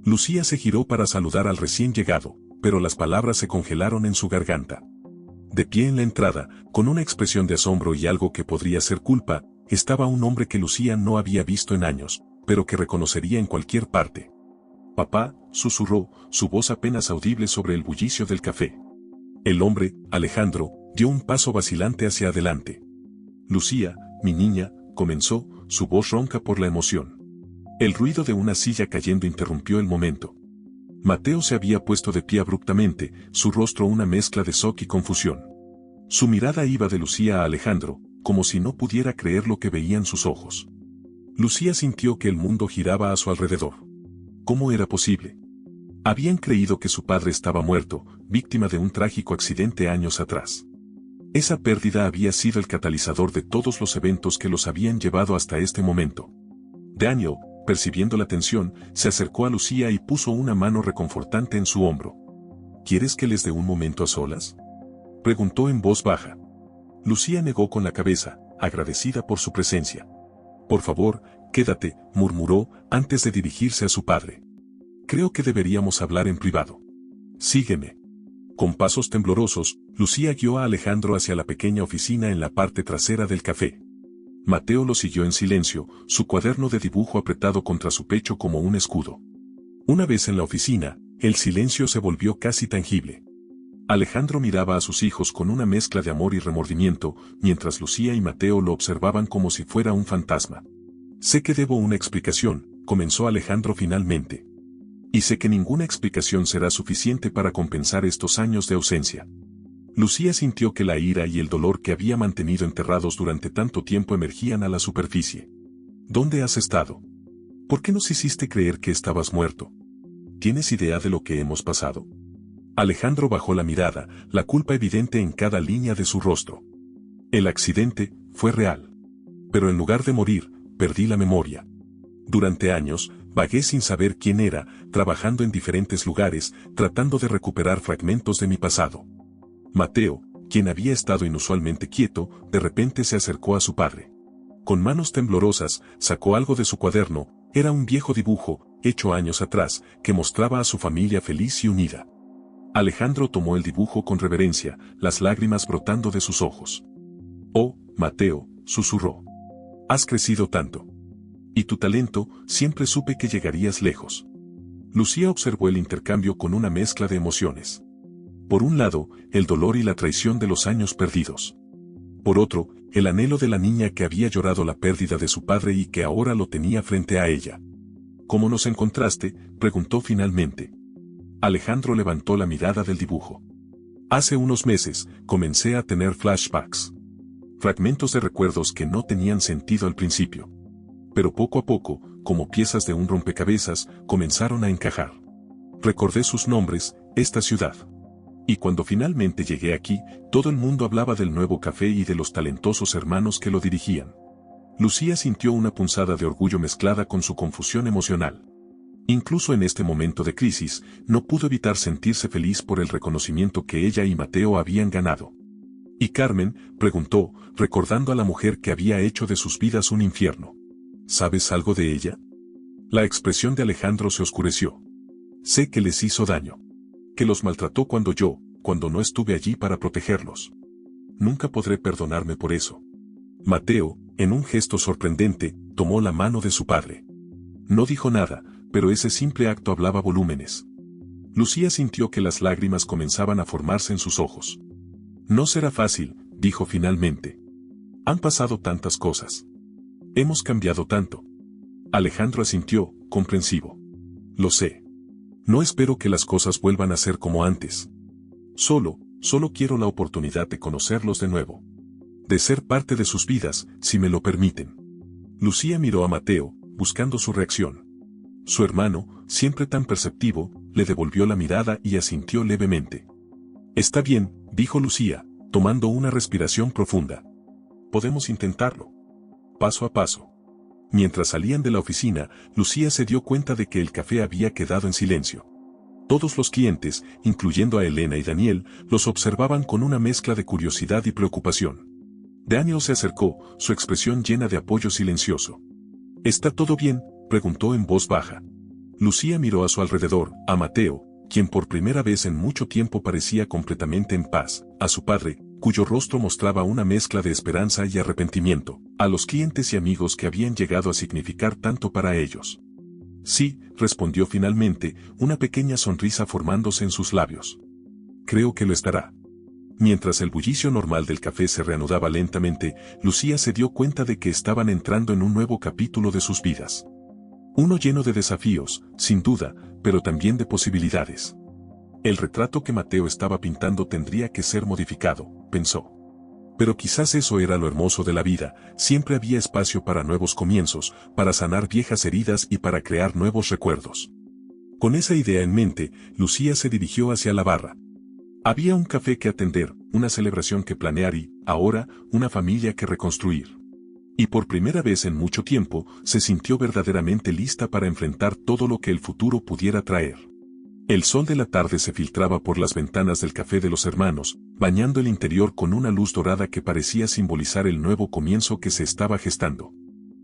Lucía se giró para saludar al recién llegado, pero las palabras se congelaron en su garganta. De pie en la entrada, con una expresión de asombro y algo que podría ser culpa, estaba un hombre que Lucía no había visto en años, pero que reconocería en cualquier parte. «Papá», susurró, su voz apenas audible sobre el bullicio del café. El hombre, Alejandro, dio un paso vacilante hacia adelante. «Lucía, mi niña», comenzó, su voz ronca por la emoción. El ruido de una silla cayendo interrumpió el momento. Mateo se había puesto de pie abruptamente, su rostro una mezcla de shock y confusión. Su mirada iba de Lucía a Alejandro, como si no pudiera creer lo que veían sus ojos. Lucía sintió que el mundo giraba a su alrededor. ¿Cómo era posible? Habían creído que su padre estaba muerto, víctima de un trágico accidente años atrás. Esa pérdida había sido el catalizador de todos los eventos que los habían llevado hasta este momento. Daniel, percibiendo la tensión, se acercó a Lucía y puso una mano reconfortante en su hombro. «¿Quieres que les dé un momento a solas?», preguntó en voz baja. Lucía negó con la cabeza, agradecida por su presencia. «Por favor, quédate», murmuró, antes de dirigirse a su padre. «Creo que deberíamos hablar en privado. Sígueme». Con pasos temblorosos, Lucía guió a Alejandro hacia la pequeña oficina en la parte trasera del café. Mateo lo siguió en silencio, su cuaderno de dibujo apretado contra su pecho como un escudo. Una vez en la oficina, el silencio se volvió casi tangible. Alejandro miraba a sus hijos con una mezcla de amor y remordimiento, mientras Lucía y Mateo lo observaban como si fuera un fantasma. «Sé que debo una explicación», comenzó Alejandro finalmente. «Y sé que ninguna explicación será suficiente para compensar estos años de ausencia». Lucía sintió que la ira y el dolor que había mantenido enterrados durante tanto tiempo emergían a la superficie. «¿Dónde has estado? ¿Por qué nos hiciste creer que estabas muerto? ¿Tienes idea de lo que hemos pasado?». Alejandro bajó la mirada, la culpa evidente en cada línea de su rostro. «El accidente fue real. Pero en lugar de morir, perdí la memoria. Durante años, vagué sin saber quién era, trabajando en diferentes lugares, tratando de recuperar fragmentos de mi pasado». Mateo, quien había estado inusualmente quieto, de repente se acercó a su padre. Con manos temblorosas, sacó algo de su cuaderno, era un viejo dibujo, hecho años atrás, que mostraba a su familia feliz y unida. Alejandro tomó el dibujo con reverencia, las lágrimas brotando de sus ojos. «Oh, Mateo», susurró. «Has crecido tanto. Y tu talento, siempre supe que llegarías lejos». Lucía observó el intercambio con una mezcla de emociones. Por un lado, el dolor y la traición de los años perdidos. Por otro, el anhelo de la niña que había llorado la pérdida de su padre y que ahora lo tenía frente a ella. «¿Cómo nos encontraste?», preguntó finalmente. Alejandro levantó la mirada del dibujo. «Hace unos meses, comencé a tener flashbacks. Fragmentos de recuerdos que no tenían sentido al principio. Pero poco a poco, como piezas de un rompecabezas, comenzaron a encajar. Recordé sus nombres, esta ciudad. Y cuando finalmente llegué aquí, todo el mundo hablaba del nuevo café y de los talentosos hermanos que lo dirigían». Lucía sintió una punzada de orgullo mezclada con su confusión emocional. Incluso en este momento de crisis, no pudo evitar sentirse feliz por el reconocimiento que ella y Mateo habían ganado. «¿Y Carmen?», preguntó, recordando a la mujer que había hecho de sus vidas un infierno. «¿Sabes algo de ella?». La expresión de Alejandro se oscureció. «Sé que les hizo daño. Que los maltrató cuando no estuve allí para protegerlos. Nunca podré perdonarme por eso». Mateo, en un gesto sorprendente, tomó la mano de su padre. No dijo nada, pero ese simple acto hablaba volúmenes. Lucía sintió que las lágrimas comenzaban a formarse en sus ojos. «No será fácil», dijo finalmente. «Han pasado tantas cosas. Hemos cambiado tanto». Alejandro asintió, comprensivo. «Lo sé. No espero que las cosas vuelvan a ser como antes. Solo quiero la oportunidad de conocerlos de nuevo. De ser parte de sus vidas, si me lo permiten». Lucía miró a Mateo, buscando su reacción. Su hermano, siempre tan perceptivo, le devolvió la mirada y asintió levemente. «Está bien», dijo Lucía, tomando una respiración profunda. «Podemos intentarlo. Paso a paso». Mientras salían de la oficina, Lucía se dio cuenta de que el café había quedado en silencio. Todos los clientes, incluyendo a Elena y Daniel, los observaban con una mezcla de curiosidad y preocupación. Daniel se acercó, su expresión llena de apoyo silencioso. ¿Está todo bien?, preguntó en voz baja. Lucía miró a su alrededor, a Mateo, quien por primera vez en mucho tiempo parecía completamente en paz, a su padre, cuyo rostro mostraba una mezcla de esperanza y arrepentimiento, a los clientes y amigos que habían llegado a significar tanto para ellos. Sí, respondió finalmente, una pequeña sonrisa formándose en sus labios. Creo que lo estará. Mientras el bullicio normal del café se reanudaba lentamente, Lucía se dio cuenta de que estaban entrando en un nuevo capítulo de sus vidas. Uno lleno de desafíos, sin duda, pero también de posibilidades. El retrato que Mateo estaba pintando tendría que ser modificado, pensó. Pero quizás eso era lo hermoso de la vida, siempre había espacio para nuevos comienzos, para sanar viejas heridas y para crear nuevos recuerdos. Con esa idea en mente, Lucía se dirigió hacia la barra. Había un café que atender, una celebración que planear y, ahora, una familia que reconstruir. Y por primera vez en mucho tiempo, se sintió verdaderamente lista para enfrentar todo lo que el futuro pudiera traer. El sol de la tarde se filtraba por las ventanas del café de los hermanos, bañando el interior con una luz dorada que parecía simbolizar el nuevo comienzo que se estaba gestando.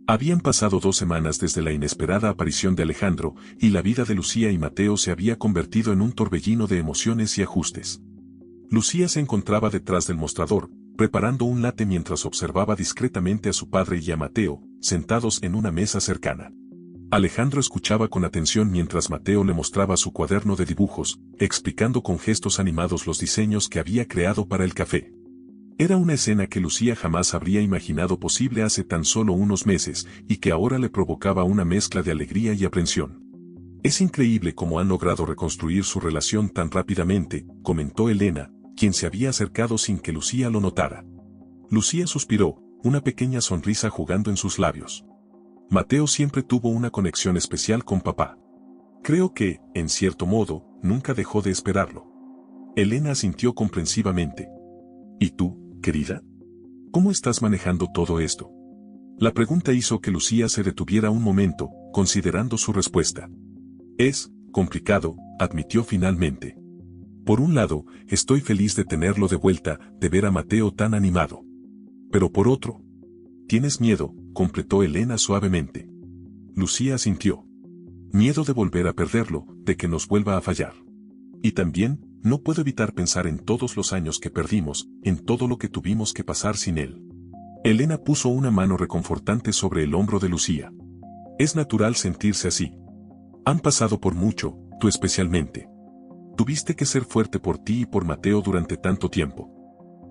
Habían pasado 2 semanas desde la inesperada aparición de Alejandro, y la vida de Lucía y Mateo se había convertido en un torbellino de emociones y ajustes. Lucía se encontraba detrás del mostrador, preparando un latte mientras observaba discretamente a su padre y a Mateo, sentados en una mesa cercana. Alejandro escuchaba con atención mientras Mateo le mostraba su cuaderno de dibujos, explicando con gestos animados los diseños que había creado para el café. Era una escena que Lucía jamás habría imaginado posible hace tan solo unos meses, y que ahora le provocaba una mezcla de alegría y aprensión. Es increíble cómo han logrado reconstruir su relación tan rápidamente, comentó Elena, quien se había acercado sin que Lucía lo notara. Lucía suspiró, una pequeña sonrisa jugando en sus labios. Mateo siempre tuvo una conexión especial con papá. Creo que, en cierto modo, nunca dejó de esperarlo. Elena asintió comprensivamente. ¿Y tú, querida? ¿Cómo estás manejando todo esto? La pregunta hizo que Lucía se detuviera un momento, considerando su respuesta. Es complicado, admitió finalmente. Por un lado, estoy feliz de tenerlo de vuelta, de ver a Mateo tan animado. Pero por otro, ¿tienes miedo?, completó Elena suavemente. Lucía asintió. Miedo de volver a perderlo, de que nos vuelva a fallar. Y también, no puedo evitar pensar en todos los años que perdimos, en todo lo que tuvimos que pasar sin él. Elena puso una mano reconfortante sobre el hombro de Lucía. Es natural sentirse así. Han pasado por mucho, tú especialmente. Tuviste que ser fuerte por ti y por Mateo durante tanto tiempo.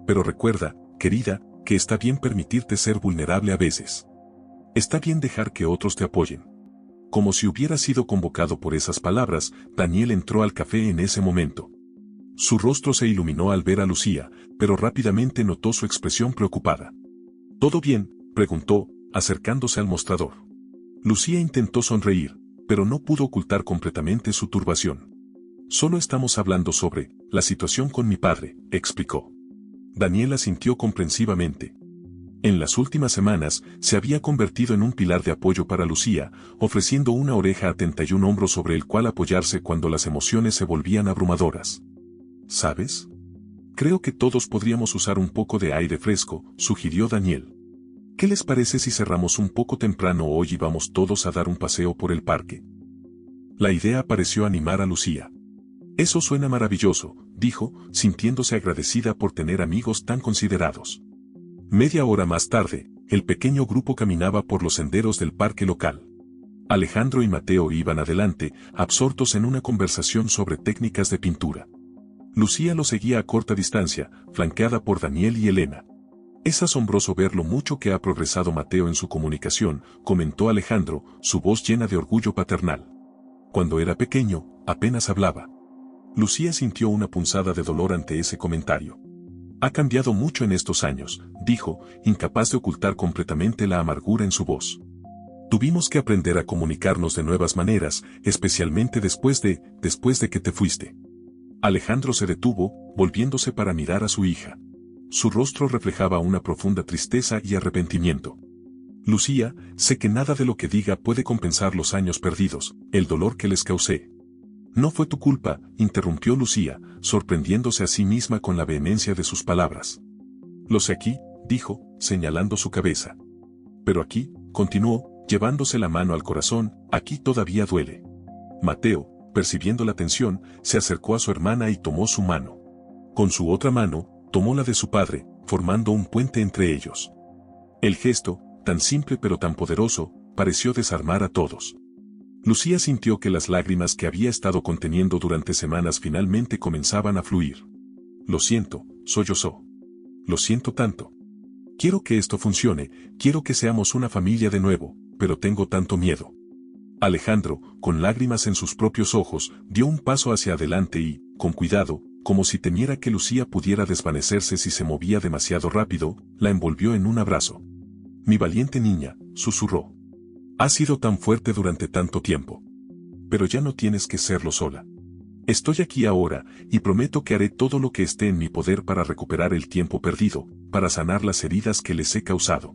Pero recuerda, querida, que está bien permitirte ser vulnerable a veces. Está bien dejar que otros te apoyen. Como si hubiera sido convocado por esas palabras, Daniel entró al café en ese momento. Su rostro se iluminó al ver a Lucía, pero rápidamente notó su expresión preocupada. ¿Todo bien?, preguntó, acercándose al mostrador. Lucía intentó sonreír, pero no pudo ocultar completamente su turbación. Solo estamos hablando sobre la situación con mi padre, explicó. Daniel asintió comprensivamente. En las últimas semanas, se había convertido en un pilar de apoyo para Lucía, ofreciendo una oreja atenta y un hombro sobre el cual apoyarse cuando las emociones se volvían abrumadoras. ¿Sabes? Creo que todos podríamos usar un poco de aire fresco, sugirió Daniel. ¿Qué les parece si cerramos un poco temprano hoy y vamos todos a dar un paseo por el parque? La idea pareció animar a Lucía. Eso suena maravilloso, dijo, sintiéndose agradecida por tener amigos tan considerados. Media hora más tarde, el pequeño grupo caminaba por los senderos del parque local. Alejandro y Mateo iban adelante, absortos en una conversación sobre técnicas de pintura. Lucía lo seguía a corta distancia, flanqueada por Daniel y Elena. Es asombroso ver lo mucho que ha progresado Mateo en su comunicación, comentó Alejandro, su voz llena de orgullo paternal. Cuando era pequeño, apenas hablaba. Lucía sintió una punzada de dolor ante ese comentario. Ha cambiado mucho en estos años, dijo, incapaz de ocultar completamente la amargura en su voz. Tuvimos que aprender a comunicarnos de nuevas maneras, especialmente después de que te fuiste. Alejandro se detuvo, volviéndose para mirar a su hija. Su rostro reflejaba una profunda tristeza y arrepentimiento. Lucía, sé que nada de lo que diga puede compensar los años perdidos, el dolor que les causé. No fue tu culpa, interrumpió Lucía, sorprendiéndose a sí misma con la vehemencia de sus palabras. Lo sé aquí, dijo, señalando su cabeza. Pero aquí, continuó, llevándose la mano al corazón, aquí todavía duele. Mateo, percibiendo la tensión, se acercó a su hermana y tomó su mano. Con su otra mano, tomó la de su padre, formando un puente entre ellos. El gesto, tan simple pero tan poderoso, pareció desarmar a todos. Lucía sintió que las lágrimas que había estado conteniendo durante semanas finalmente comenzaban a fluir. Lo siento, sollozó. Lo siento tanto. Quiero que esto funcione, quiero que seamos una familia de nuevo, pero tengo tanto miedo. Alejandro, con lágrimas en sus propios ojos, dio un paso hacia adelante y, con cuidado, como si temiera que Lucía pudiera desvanecerse si se movía demasiado rápido, la envolvió en un abrazo. Mi valiente niña, susurró. Has sido tan fuerte durante tanto tiempo. Pero ya no tienes que serlo sola. Estoy aquí ahora, y prometo que haré todo lo que esté en mi poder para recuperar el tiempo perdido, para sanar las heridas que les he causado.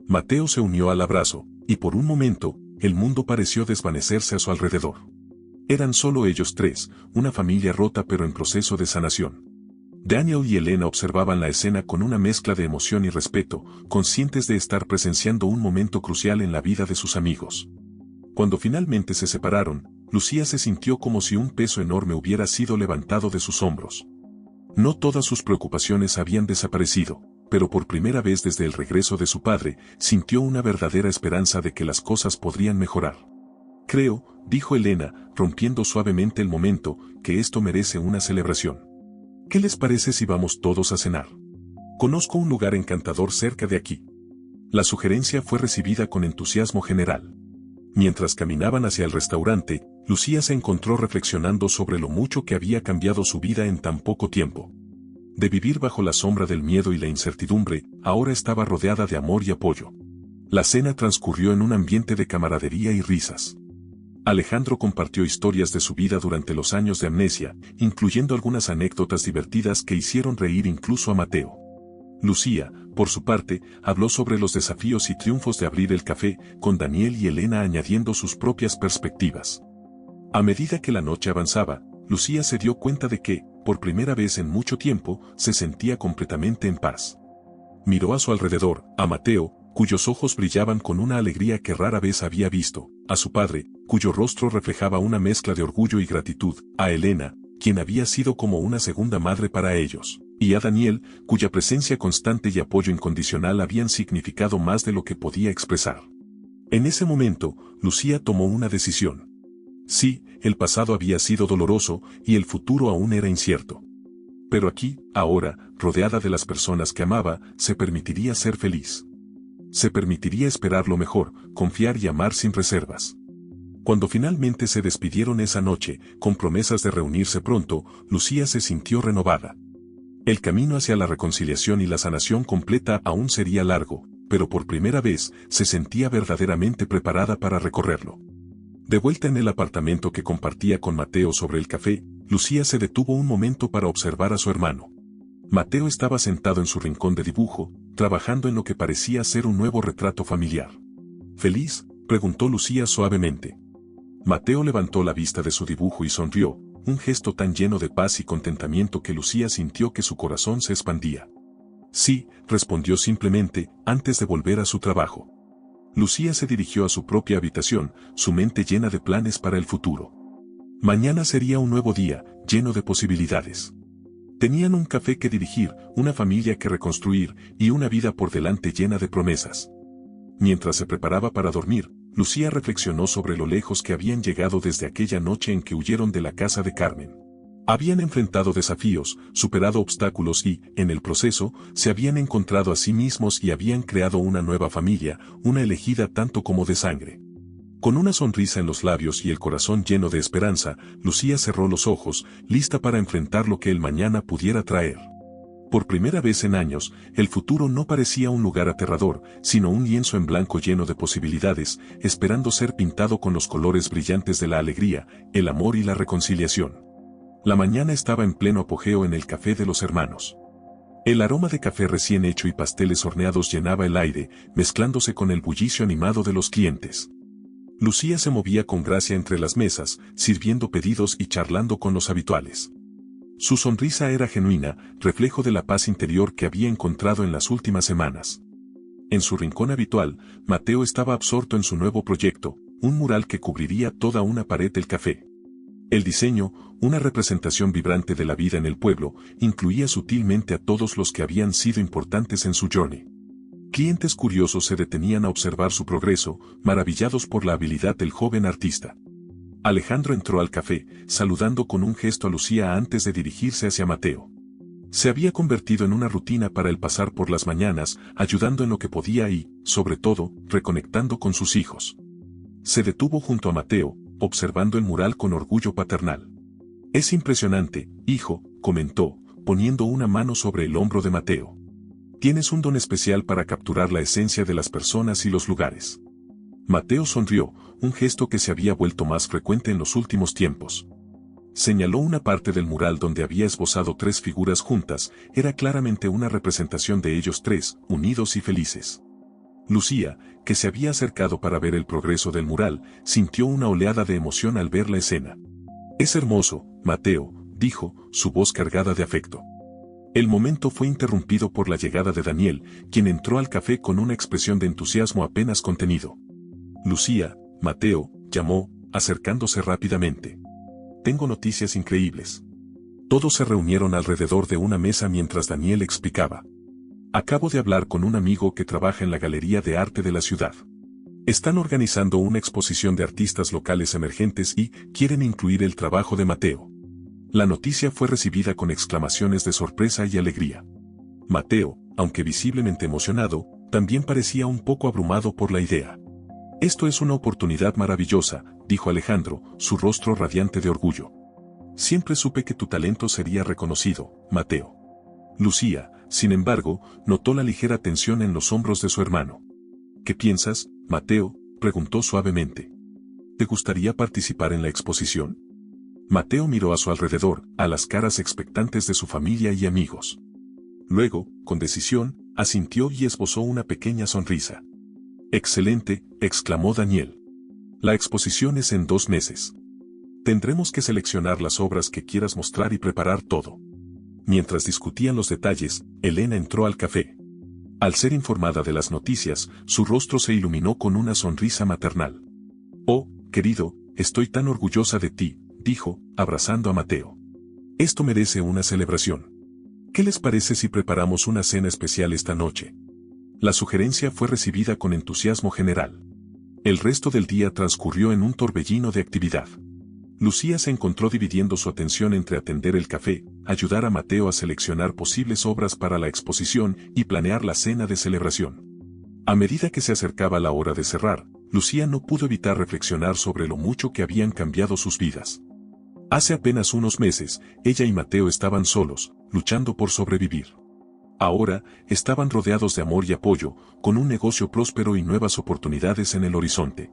Mateo se unió al abrazo, y por un momento, el mundo pareció desvanecerse a su alrededor. Eran solo ellos tres, una familia rota pero en proceso de sanación. Daniel y Elena observaban la escena con una mezcla de emoción y respeto, conscientes de estar presenciando un momento crucial en la vida de sus amigos. Cuando finalmente se separaron, Lucía se sintió como si un peso enorme hubiera sido levantado de sus hombros. No todas sus preocupaciones habían desaparecido, pero por primera vez desde el regreso de su padre, sintió una verdadera esperanza de que las cosas podrían mejorar. Creo, dijo Elena, rompiendo suavemente el momento, que esto merece una celebración. ¿Qué les parece si vamos todos a cenar? Conozco un lugar encantador cerca de aquí. La sugerencia fue recibida con entusiasmo general. Mientras caminaban hacia el restaurante, Lucía se encontró reflexionando sobre lo mucho que había cambiado su vida en tan poco tiempo. De vivir bajo la sombra del miedo y la incertidumbre, ahora estaba rodeada de amor y apoyo. La cena transcurrió en un ambiente de camaradería y risas. Alejandro compartió historias de su vida durante los años de amnesia, incluyendo algunas anécdotas divertidas que hicieron reír incluso a Mateo. Lucía, por su parte, habló sobre los desafíos y triunfos de abrir el café, con Daniel y Elena añadiendo sus propias perspectivas. A medida que la noche avanzaba, Lucía se dio cuenta de que, por primera vez en mucho tiempo, se sentía completamente en paz. Miró a su alrededor, a Mateo, cuyos ojos brillaban con una alegría que rara vez había visto, a su padre, cuyo rostro reflejaba una mezcla de orgullo y gratitud, a Elena, quien había sido como una segunda madre para ellos, y a Daniel, cuya presencia constante y apoyo incondicional habían significado más de lo que podía expresar. En ese momento, Lucía tomó una decisión. Sí, el pasado había sido doloroso, y el futuro aún era incierto. Pero aquí, ahora, rodeada de las personas que amaba, se permitiría ser feliz. Se permitiría esperar lo mejor, confiar y amar sin reservas. Cuando finalmente se despidieron esa noche, con promesas de reunirse pronto, Lucía se sintió renovada. El camino hacia la reconciliación y la sanación completa aún sería largo, pero por primera vez se sentía verdaderamente preparada para recorrerlo. De vuelta en el apartamento que compartía con Mateo sobre el café, Lucía se detuvo un momento para observar a su hermano. Mateo estaba sentado en su rincón de dibujo, trabajando en lo que parecía ser un nuevo retrato familiar. ¿Feliz?, preguntó Lucía suavemente. Mateo levantó la vista de su dibujo y sonrió, un gesto tan lleno de paz y contentamiento que Lucía sintió que su corazón se expandía. Sí, respondió simplemente, antes de volver a su trabajo. Lucía se dirigió a su propia habitación, su mente llena de planes para el futuro. Mañana sería un nuevo día, lleno de posibilidades. Tenían un café que dirigir, una familia que reconstruir, y una vida por delante llena de promesas. Mientras se preparaba para dormir, Lucía reflexionó sobre lo lejos que habían llegado desde aquella noche en que huyeron de la casa de Carmen. Habían enfrentado desafíos, superado obstáculos y, en el proceso, se habían encontrado a sí mismos y habían creado una nueva familia, una elegida tanto como de sangre. Con una sonrisa en los labios y el corazón lleno de esperanza, Lucía cerró los ojos, lista para enfrentar lo que el mañana pudiera traer. Por primera vez en años, el futuro no parecía un lugar aterrador, sino un lienzo en blanco lleno de posibilidades, esperando ser pintado con los colores brillantes de la alegría, el amor y la reconciliación. La mañana estaba en pleno apogeo en el café de los hermanos. El aroma de café recién hecho y pasteles horneados llenaba el aire, mezclándose con el bullicio animado de los clientes. Lucía se movía con gracia entre las mesas, sirviendo pedidos y charlando con los habituales. Su sonrisa era genuina, reflejo de la paz interior que había encontrado en las últimas semanas. En su rincón habitual, Mateo estaba absorto en su nuevo proyecto, un mural que cubriría toda una pared del café. El diseño, una representación vibrante de la vida en el pueblo, incluía sutilmente a todos los que habían sido importantes en su journey. Clientes curiosos se detenían a observar su progreso, maravillados por la habilidad del joven artista. Alejandro entró al café, saludando con un gesto a Lucía antes de dirigirse hacia Mateo. Se había convertido en una rutina para él pasar por las mañanas, ayudando en lo que podía y, sobre todo, reconectando con sus hijos. Se detuvo junto a Mateo, observando el mural con orgullo paternal. «Es impresionante, hijo», comentó, poniendo una mano sobre el hombro de Mateo. «Tienes un don especial para capturar la esencia de las personas y los lugares». Mateo sonrió, un gesto que se había vuelto más frecuente en los últimos tiempos. Señaló una parte del mural donde había esbozado 3 figuras juntas, era claramente una representación de ellos 3, unidos y felices. Lucía, que se había acercado para ver el progreso del mural, sintió una oleada de emoción al ver la escena. «Es hermoso, Mateo», dijo, su voz cargada de afecto. El momento fue interrumpido por la llegada de Daniel, quien entró al café con una expresión de entusiasmo apenas contenido. «Lucía», Mateo, llamó, acercándose rápidamente. «Tengo noticias increíbles». Todos se reunieron alrededor de una mesa mientras Daniel explicaba. «Acabo de hablar con un amigo que trabaja en la Galería de Arte de la ciudad. Están organizando una exposición de artistas locales emergentes y quieren incluir el trabajo de Mateo». La noticia fue recibida con exclamaciones de sorpresa y alegría. Mateo, aunque visiblemente emocionado, también parecía un poco abrumado por la idea. «Esto es una oportunidad maravillosa», dijo Alejandro, su rostro radiante de orgullo. «Siempre supe que tu talento sería reconocido, Mateo». Lucía, sin embargo, notó la ligera tensión en los hombros de su hermano. «¿Qué piensas, Mateo?», preguntó suavemente. «¿Te gustaría participar en la exposición?». Mateo miró a su alrededor, a las caras expectantes de su familia y amigos. Luego, con decisión, asintió y esbozó una pequeña sonrisa. «Excelente», exclamó Daniel. «La exposición es en 2 meses. Tendremos que seleccionar las obras que quieras mostrar y preparar todo». Mientras discutían los detalles, Elena entró al café. Al ser informada de las noticias, su rostro se iluminó con una sonrisa maternal. «Oh, querido, estoy tan orgullosa de ti», dijo, abrazando a Mateo. «Esto merece una celebración. ¿Qué les parece si preparamos una cena especial esta noche?». La sugerencia fue recibida con entusiasmo general. El resto del día transcurrió en un torbellino de actividad. Lucía se encontró dividiendo su atención entre atender el café, ayudar a Mateo a seleccionar posibles obras para la exposición y planear la cena de celebración. A medida que se acercaba la hora de cerrar, Lucía no pudo evitar reflexionar sobre lo mucho que habían cambiado sus vidas. Hace apenas unos meses, ella y Mateo estaban solos, luchando por sobrevivir. Ahora, estaban rodeados de amor y apoyo, con un negocio próspero y nuevas oportunidades en el horizonte.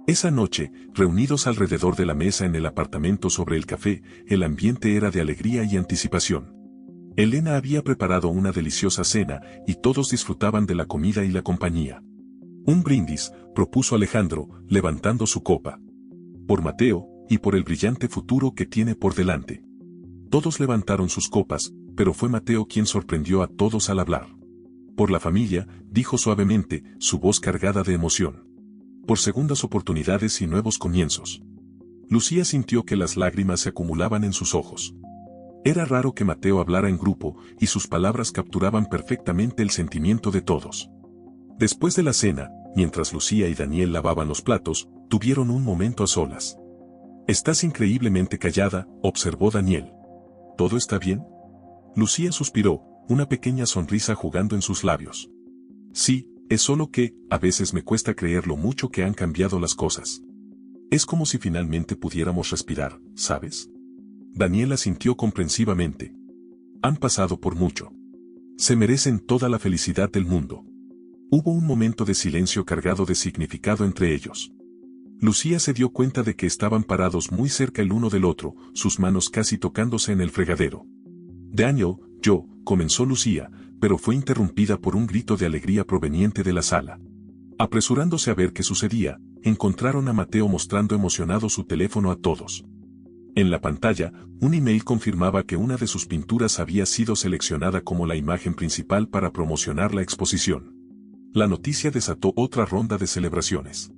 Esa noche, reunidos alrededor de la mesa en el apartamento sobre el café, el ambiente era de alegría y anticipación. Elena había preparado una deliciosa cena, y todos disfrutaban de la comida y la compañía. «Un brindis», propuso Alejandro, levantando su copa. «Por Mateo, y por el brillante futuro que tiene por delante». Todos levantaron sus copas, pero fue Mateo quien sorprendió a todos al hablar. «Por la familia», dijo suavemente, su voz cargada de emoción. «Por segundas oportunidades y nuevos comienzos». Lucía sintió que las lágrimas se acumulaban en sus ojos. Era raro que Mateo hablara en grupo, y sus palabras capturaban perfectamente el sentimiento de todos. Después de la cena, mientras Lucía y Daniel lavaban los platos, tuvieron un momento a solas. «Estás increíblemente callada», observó Daniel. «¿Todo está bien?». Lucía suspiró, una pequeña sonrisa jugando en sus labios. «Sí, es solo que, a veces me cuesta creer lo mucho que han cambiado las cosas. Es como si finalmente pudiéramos respirar, ¿sabes?». Daniel asintió comprensivamente. «Han pasado por mucho. Se merecen toda la felicidad del mundo». Hubo un momento de silencio cargado de significado entre ellos. Lucía se dio cuenta de que estaban parados muy cerca el uno del otro, sus manos casi tocándose en el fregadero. «Daniel», comenzó Lucía, pero fue interrumpida por un grito de alegría proveniente de la sala. Apresurándose a ver qué sucedía, encontraron a Mateo mostrando emocionado su teléfono a todos. En la pantalla, un email confirmaba que una de sus pinturas había sido seleccionada como la imagen principal para promocionar la exposición. La noticia desató otra ronda de celebraciones.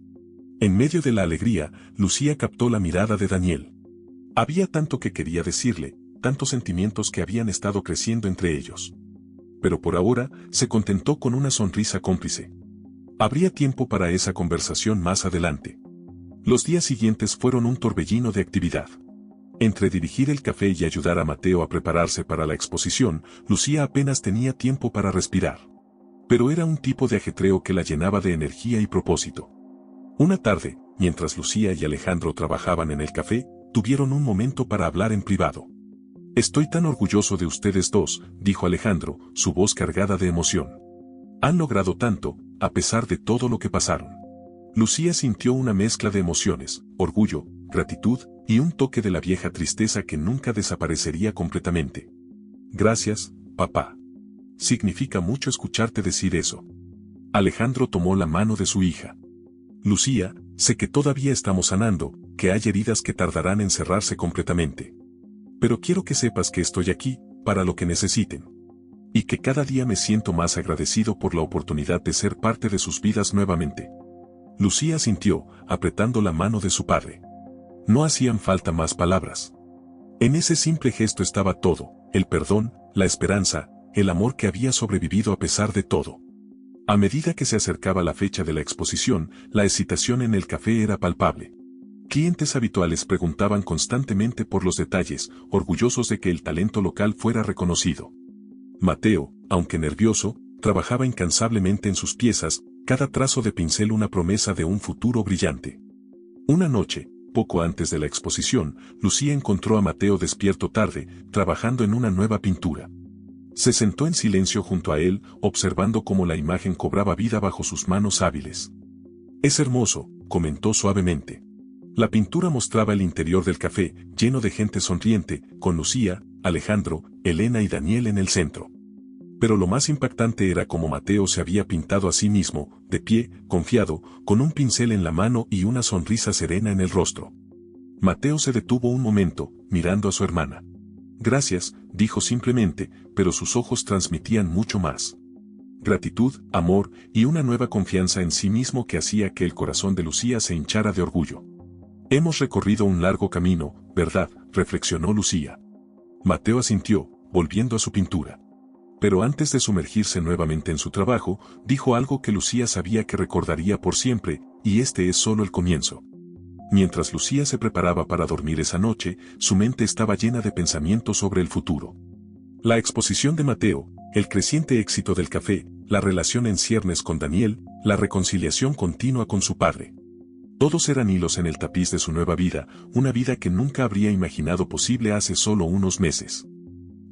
En medio de la alegría, Lucía captó la mirada de Daniel. Había tanto que quería decirle, tantos sentimientos que habían estado creciendo entre ellos. Pero por ahora, se contentó con una sonrisa cómplice. Habría tiempo para esa conversación más adelante. Los días siguientes fueron un torbellino de actividad. Entre dirigir el café y ayudar a Mateo a prepararse para la exposición, Lucía apenas tenía tiempo para respirar. Pero era un tipo de ajetreo que la llenaba de energía y propósito. Una tarde, mientras Lucía y Alejandro trabajaban en el café, tuvieron un momento para hablar en privado. «Estoy tan orgulloso de ustedes dos», dijo Alejandro, su voz cargada de emoción. «Han logrado tanto, a pesar de todo lo que pasaron». Lucía sintió una mezcla de emociones, orgullo, gratitud, y un toque de la vieja tristeza que nunca desaparecería completamente. «Gracias, papá. Significa mucho escucharte decir eso». Alejandro tomó la mano de su hija. «Lucía, sé que todavía estamos sanando, que hay heridas que tardarán en cerrarse completamente. Pero quiero que sepas que estoy aquí, para lo que necesiten. Y que cada día me siento más agradecido por la oportunidad de ser parte de sus vidas nuevamente». Lucía sintió, apretando la mano de su padre. No hacían falta más palabras. En ese simple gesto estaba todo, el perdón, la esperanza, el amor que había sobrevivido a pesar de todo. A medida que se acercaba la fecha de la exposición, la excitación en el café era palpable. Clientes habituales preguntaban constantemente por los detalles, orgullosos de que el talento local fuera reconocido. Mateo, aunque nervioso, trabajaba incansablemente en sus piezas, cada trazo de pincel una promesa de un futuro brillante. Una noche, poco antes de la exposición, Lucía encontró a Mateo despierto tarde, trabajando en una nueva pintura. Se sentó en silencio junto a él, observando cómo la imagen cobraba vida bajo sus manos hábiles. «Es hermoso», comentó suavemente. La pintura mostraba el interior del café, lleno de gente sonriente, con Lucía, Alejandro, Elena y Daniel en el centro. Pero lo más impactante era cómo Mateo se había pintado a sí mismo, de pie, confiado, con un pincel en la mano y una sonrisa serena en el rostro. Mateo se detuvo un momento, mirando a su hermana. «Gracias», dijo simplemente, pero sus ojos transmitían mucho más. Gratitud, amor y una nueva confianza en sí mismo que hacía que el corazón de Lucía se hinchara de orgullo. «Hemos recorrido un largo camino, ¿verdad?», reflexionó Lucía. Mateo asintió, volviendo a su pintura. Pero antes de sumergirse nuevamente en su trabajo, dijo algo que Lucía sabía que recordaría por siempre, y este es solo el comienzo. Mientras Lucía se preparaba para dormir esa noche, su mente estaba llena de pensamientos sobre el futuro. La exposición de Mateo, el creciente éxito del café, la relación en ciernes con Daniel, la reconciliación continua con su padre. Todos eran hilos en el tapiz de su nueva vida, una vida que nunca habría imaginado posible hace solo unos meses.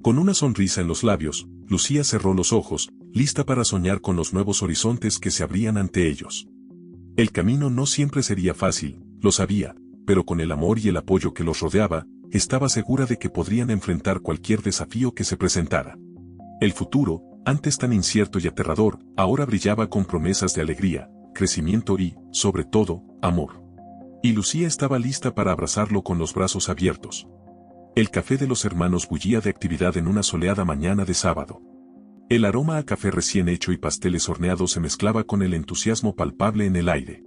Con una sonrisa en los labios, Lucía cerró los ojos, lista para soñar con los nuevos horizontes que se abrían ante ellos. El camino no siempre sería fácil, lo sabía, pero con el amor y el apoyo que los rodeaba, estaba segura de que podrían enfrentar cualquier desafío que se presentara. El futuro, antes tan incierto y aterrador, ahora brillaba con promesas de alegría, crecimiento y, sobre todo, amor. Y Lucía estaba lista para abrazarlo con los brazos abiertos. El café de los hermanos bullía de actividad en una soleada mañana de sábado. El aroma a café recién hecho y pasteles horneados se mezclaba con el entusiasmo palpable en el aire.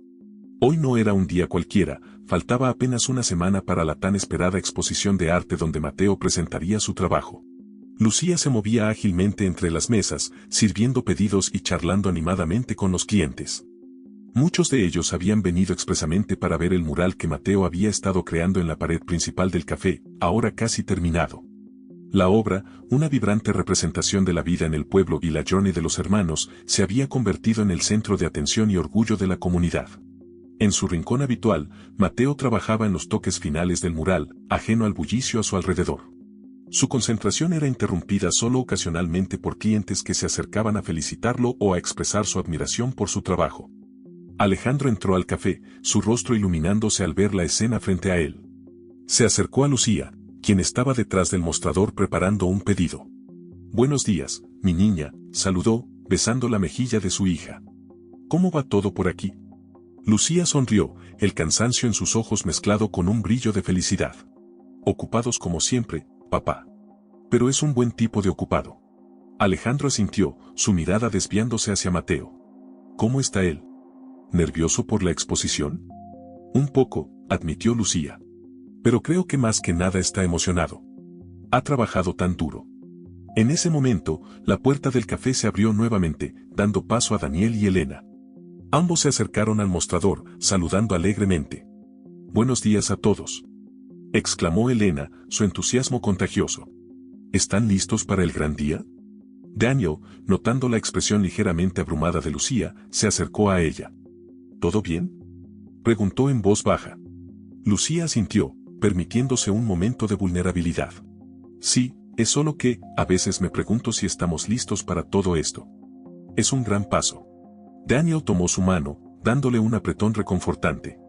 Hoy no era un día cualquiera, faltaba apenas una semana para la tan esperada exposición de arte donde Mateo presentaría su trabajo. Lucía se movía ágilmente entre las mesas, sirviendo pedidos y charlando animadamente con los clientes. Muchos de ellos habían venido expresamente para ver el mural que Mateo había estado creando en la pared principal del café, ahora casi terminado. La obra, una vibrante representación de la vida en el pueblo y la journey de los hermanos, se había convertido en el centro de atención y orgullo de la comunidad. En su rincón habitual, Mateo trabajaba en los toques finales del mural, ajeno al bullicio a su alrededor. Su concentración era interrumpida solo ocasionalmente por clientes que se acercaban a felicitarlo o a expresar su admiración por su trabajo. Alejandro entró al café, su rostro iluminándose al ver la escena frente a él. Se acercó a Lucía, quien estaba detrás del mostrador preparando un pedido. Buenos días, mi niña, saludó, besando la mejilla de su hija. ¿Cómo va todo por aquí? Lucía sonrió, el cansancio en sus ojos mezclado con un brillo de felicidad. Ocupados como siempre, papá. Pero es un buen tipo de ocupado. Alejandro asintió, su mirada desviándose hacia Mateo. ¿Cómo está él? ¿Nervioso por la exposición? Un poco, admitió Lucía. Pero creo que más que nada está emocionado. Ha trabajado tan duro. En ese momento, la puerta del café se abrió nuevamente, dando paso a Daniel y Elena. Ambos se acercaron al mostrador, saludando alegremente. Buenos días a todos, exclamó Elena, su entusiasmo contagioso. ¿Están listos para el gran día? Daniel, notando la expresión ligeramente abrumada de Lucía, se acercó a ella. ¿Todo bien?, preguntó en voz baja. Lucía asintió, permitiéndose un momento de vulnerabilidad. Sí, es solo que, a veces me pregunto si estamos listos para todo esto. Es un gran paso. Daniel tomó su mano, dándole un apretón reconfortante.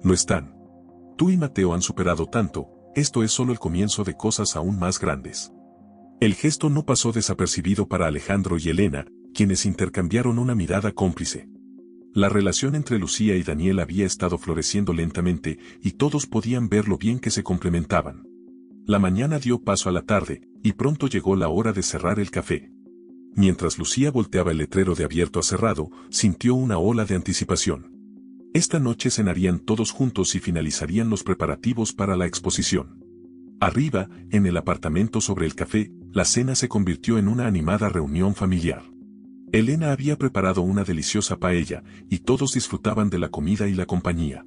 Lo están. Tú y Mateo han superado tanto, esto es solo el comienzo de cosas aún más grandes. El gesto no pasó desapercibido para Alejandro y Elena, quienes intercambiaron una mirada cómplice. La relación entre Lucía y Daniel había estado floreciendo lentamente, y todos podían ver lo bien que se complementaban. La mañana dio paso a la tarde, y pronto llegó la hora de cerrar el café. Mientras Lucía volteaba el letrero de abierto a cerrado, sintió una ola de anticipación. Esta noche cenarían todos juntos y finalizarían los preparativos para la exposición. Arriba, en el apartamento sobre el café, la cena se convirtió en una animada reunión familiar. Elena había preparado una deliciosa paella, y todos disfrutaban de la comida y la compañía.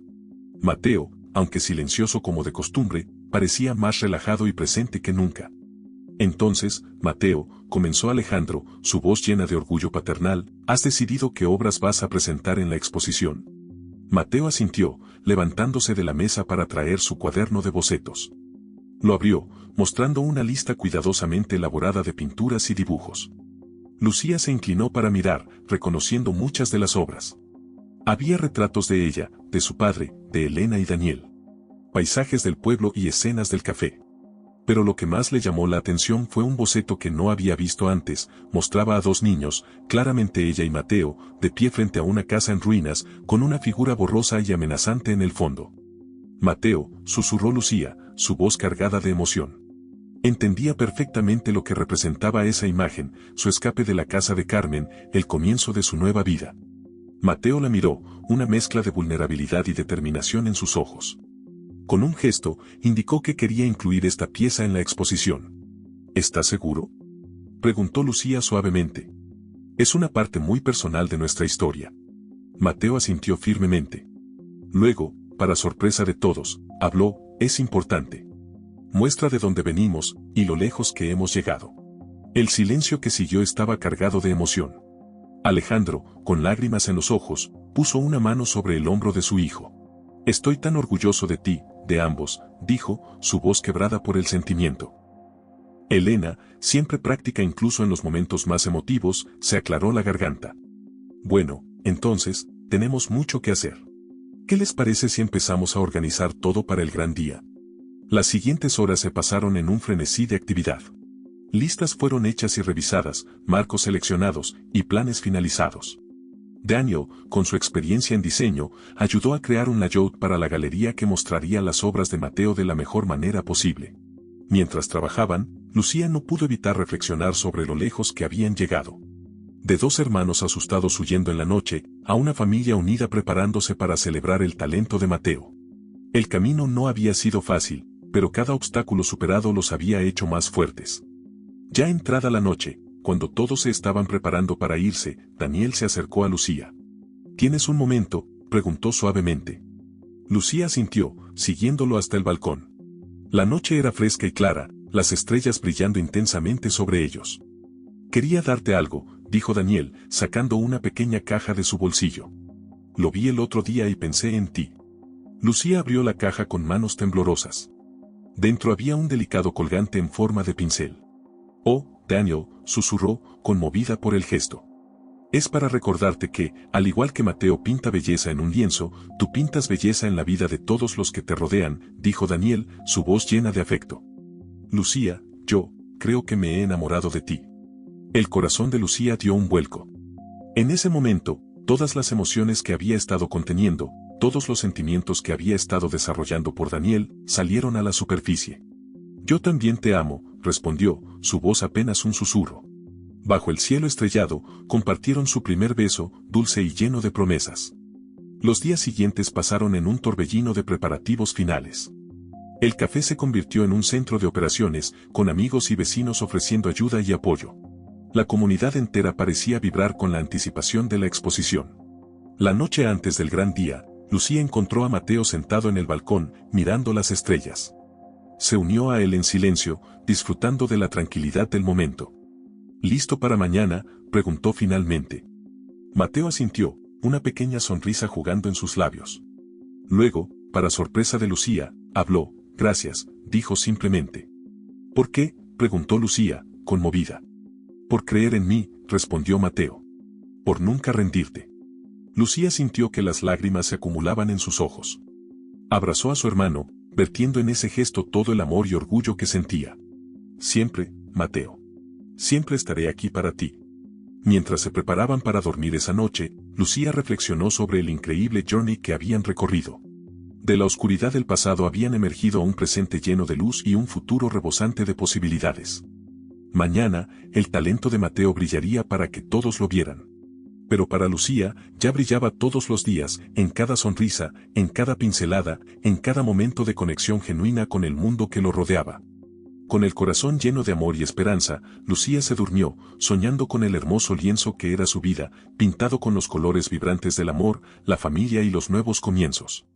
Mateo, aunque silencioso como de costumbre, parecía más relajado y presente que nunca. Entonces, Mateo, comenzó Alejandro, su voz llena de orgullo paternal, ¿has decidido qué obras vas a presentar en la exposición? Mateo asintió, levantándose de la mesa para traer su cuaderno de bocetos. Lo abrió, mostrando una lista cuidadosamente elaborada de pinturas y dibujos. Lucía se inclinó para mirar, reconociendo muchas de las obras. Había retratos de ella, de su padre, de Elena y Daniel. Paisajes del pueblo y escenas del café. Pero lo que más le llamó la atención fue un boceto que no había visto antes, mostraba a dos niños, claramente ella y Mateo, de pie frente a una casa en ruinas, con una figura borrosa y amenazante en el fondo. Mateo, susurró Lucía, su voz cargada de emoción. Entendía perfectamente lo que representaba esa imagen, su escape de la casa de Carmen, el comienzo de su nueva vida. Mateo la miró, una mezcla de vulnerabilidad y determinación en sus ojos. Con un gesto, indicó que quería incluir esta pieza en la exposición. ¿Estás seguro?, preguntó Lucía suavemente. Es una parte muy personal de nuestra historia. Mateo asintió firmemente. Luego, para sorpresa de todos, habló, es importante. Muestra de dónde venimos, y lo lejos que hemos llegado. El silencio que siguió estaba cargado de emoción. Alejandro, con lágrimas en los ojos, puso una mano sobre el hombro de su hijo. Estoy tan orgulloso de ti, de ambos, dijo, su voz quebrada por el sentimiento. Elena, siempre práctica incluso en los momentos más emotivos, se aclaró la garganta. Bueno, entonces, tenemos mucho que hacer. ¿Qué les parece si empezamos a organizar todo para el gran día? Las siguientes horas se pasaron en un frenesí de actividad. Listas fueron hechas y revisadas, marcos seleccionados, y planes finalizados. Daniel, con su experiencia en diseño, ayudó a crear un layout para la galería que mostraría las obras de Mateo de la mejor manera posible. Mientras trabajaban, Lucía no pudo evitar reflexionar sobre lo lejos que habían llegado. De dos hermanos asustados huyendo en la noche, a una familia unida preparándose para celebrar el talento de Mateo. El camino no había sido fácil, pero cada obstáculo superado los había hecho más fuertes. Ya entrada la noche, cuando todos se estaban preparando para irse, Daniel se acercó a Lucía. ¿Tienes un momento?, preguntó suavemente. Lucía asintió, siguiéndolo hasta el balcón. La noche era fresca y clara, las estrellas brillando intensamente sobre ellos. Quería darte algo, dijo Daniel, sacando una pequeña caja de su bolsillo. Lo vi el otro día y pensé en ti. Lucía abrió la caja con manos temblorosas. Dentro había un delicado colgante en forma de pincel. Oh, Daniel, susurró, conmovida por el gesto. Es para recordarte que, al igual que Mateo pinta belleza en un lienzo, tú pintas belleza en la vida de todos los que te rodean, dijo Daniel, su voz llena de afecto. Lucía, yo creo que me he enamorado de ti. El corazón de Lucía dio un vuelco. En ese momento, todas las emociones que había estado conteniendo, todos los sentimientos que había estado desarrollando por Daniel, salieron a la superficie. Yo también te amo, respondió, su voz apenas un susurro. Bajo el cielo estrellado, compartieron su primer beso, dulce y lleno de promesas. Los días siguientes pasaron en un torbellino de preparativos finales. El café se convirtió en un centro de operaciones, con amigos y vecinos ofreciendo ayuda y apoyo. La comunidad entera parecía vibrar con la anticipación de la exposición. La noche antes del gran día, Lucía encontró a Mateo sentado en el balcón, mirando las estrellas. Se unió a él en silencio, disfrutando de la tranquilidad del momento. ¿Listo para mañana?, preguntó finalmente. Mateo asintió, una pequeña sonrisa jugando en sus labios. Luego, para sorpresa de Lucía, habló. Gracias, dijo simplemente. ¿Por qué?, preguntó Lucía, conmovida. Por creer en mí, respondió Mateo. Por nunca rendirte. Lucía sintió que las lágrimas se acumulaban en sus ojos. Abrazó a su hermano, vertiendo en ese gesto todo el amor y orgullo que sentía. Siempre, Mateo. Siempre estaré aquí para ti. Mientras se preparaban para dormir esa noche, Lucía reflexionó sobre el increíble journey que habían recorrido. De la oscuridad del pasado habían emergido un presente lleno de luz y un futuro rebosante de posibilidades. Mañana, el talento de Mateo brillaría para que todos lo vieran. Pero para Lucía, ya brillaba todos los días, en cada sonrisa, en cada pincelada, en cada momento de conexión genuina con el mundo que lo rodeaba. Con el corazón lleno de amor y esperanza, Lucía se durmió, soñando con el hermoso lienzo que era su vida, pintado con los colores vibrantes del amor, la familia y los nuevos comienzos.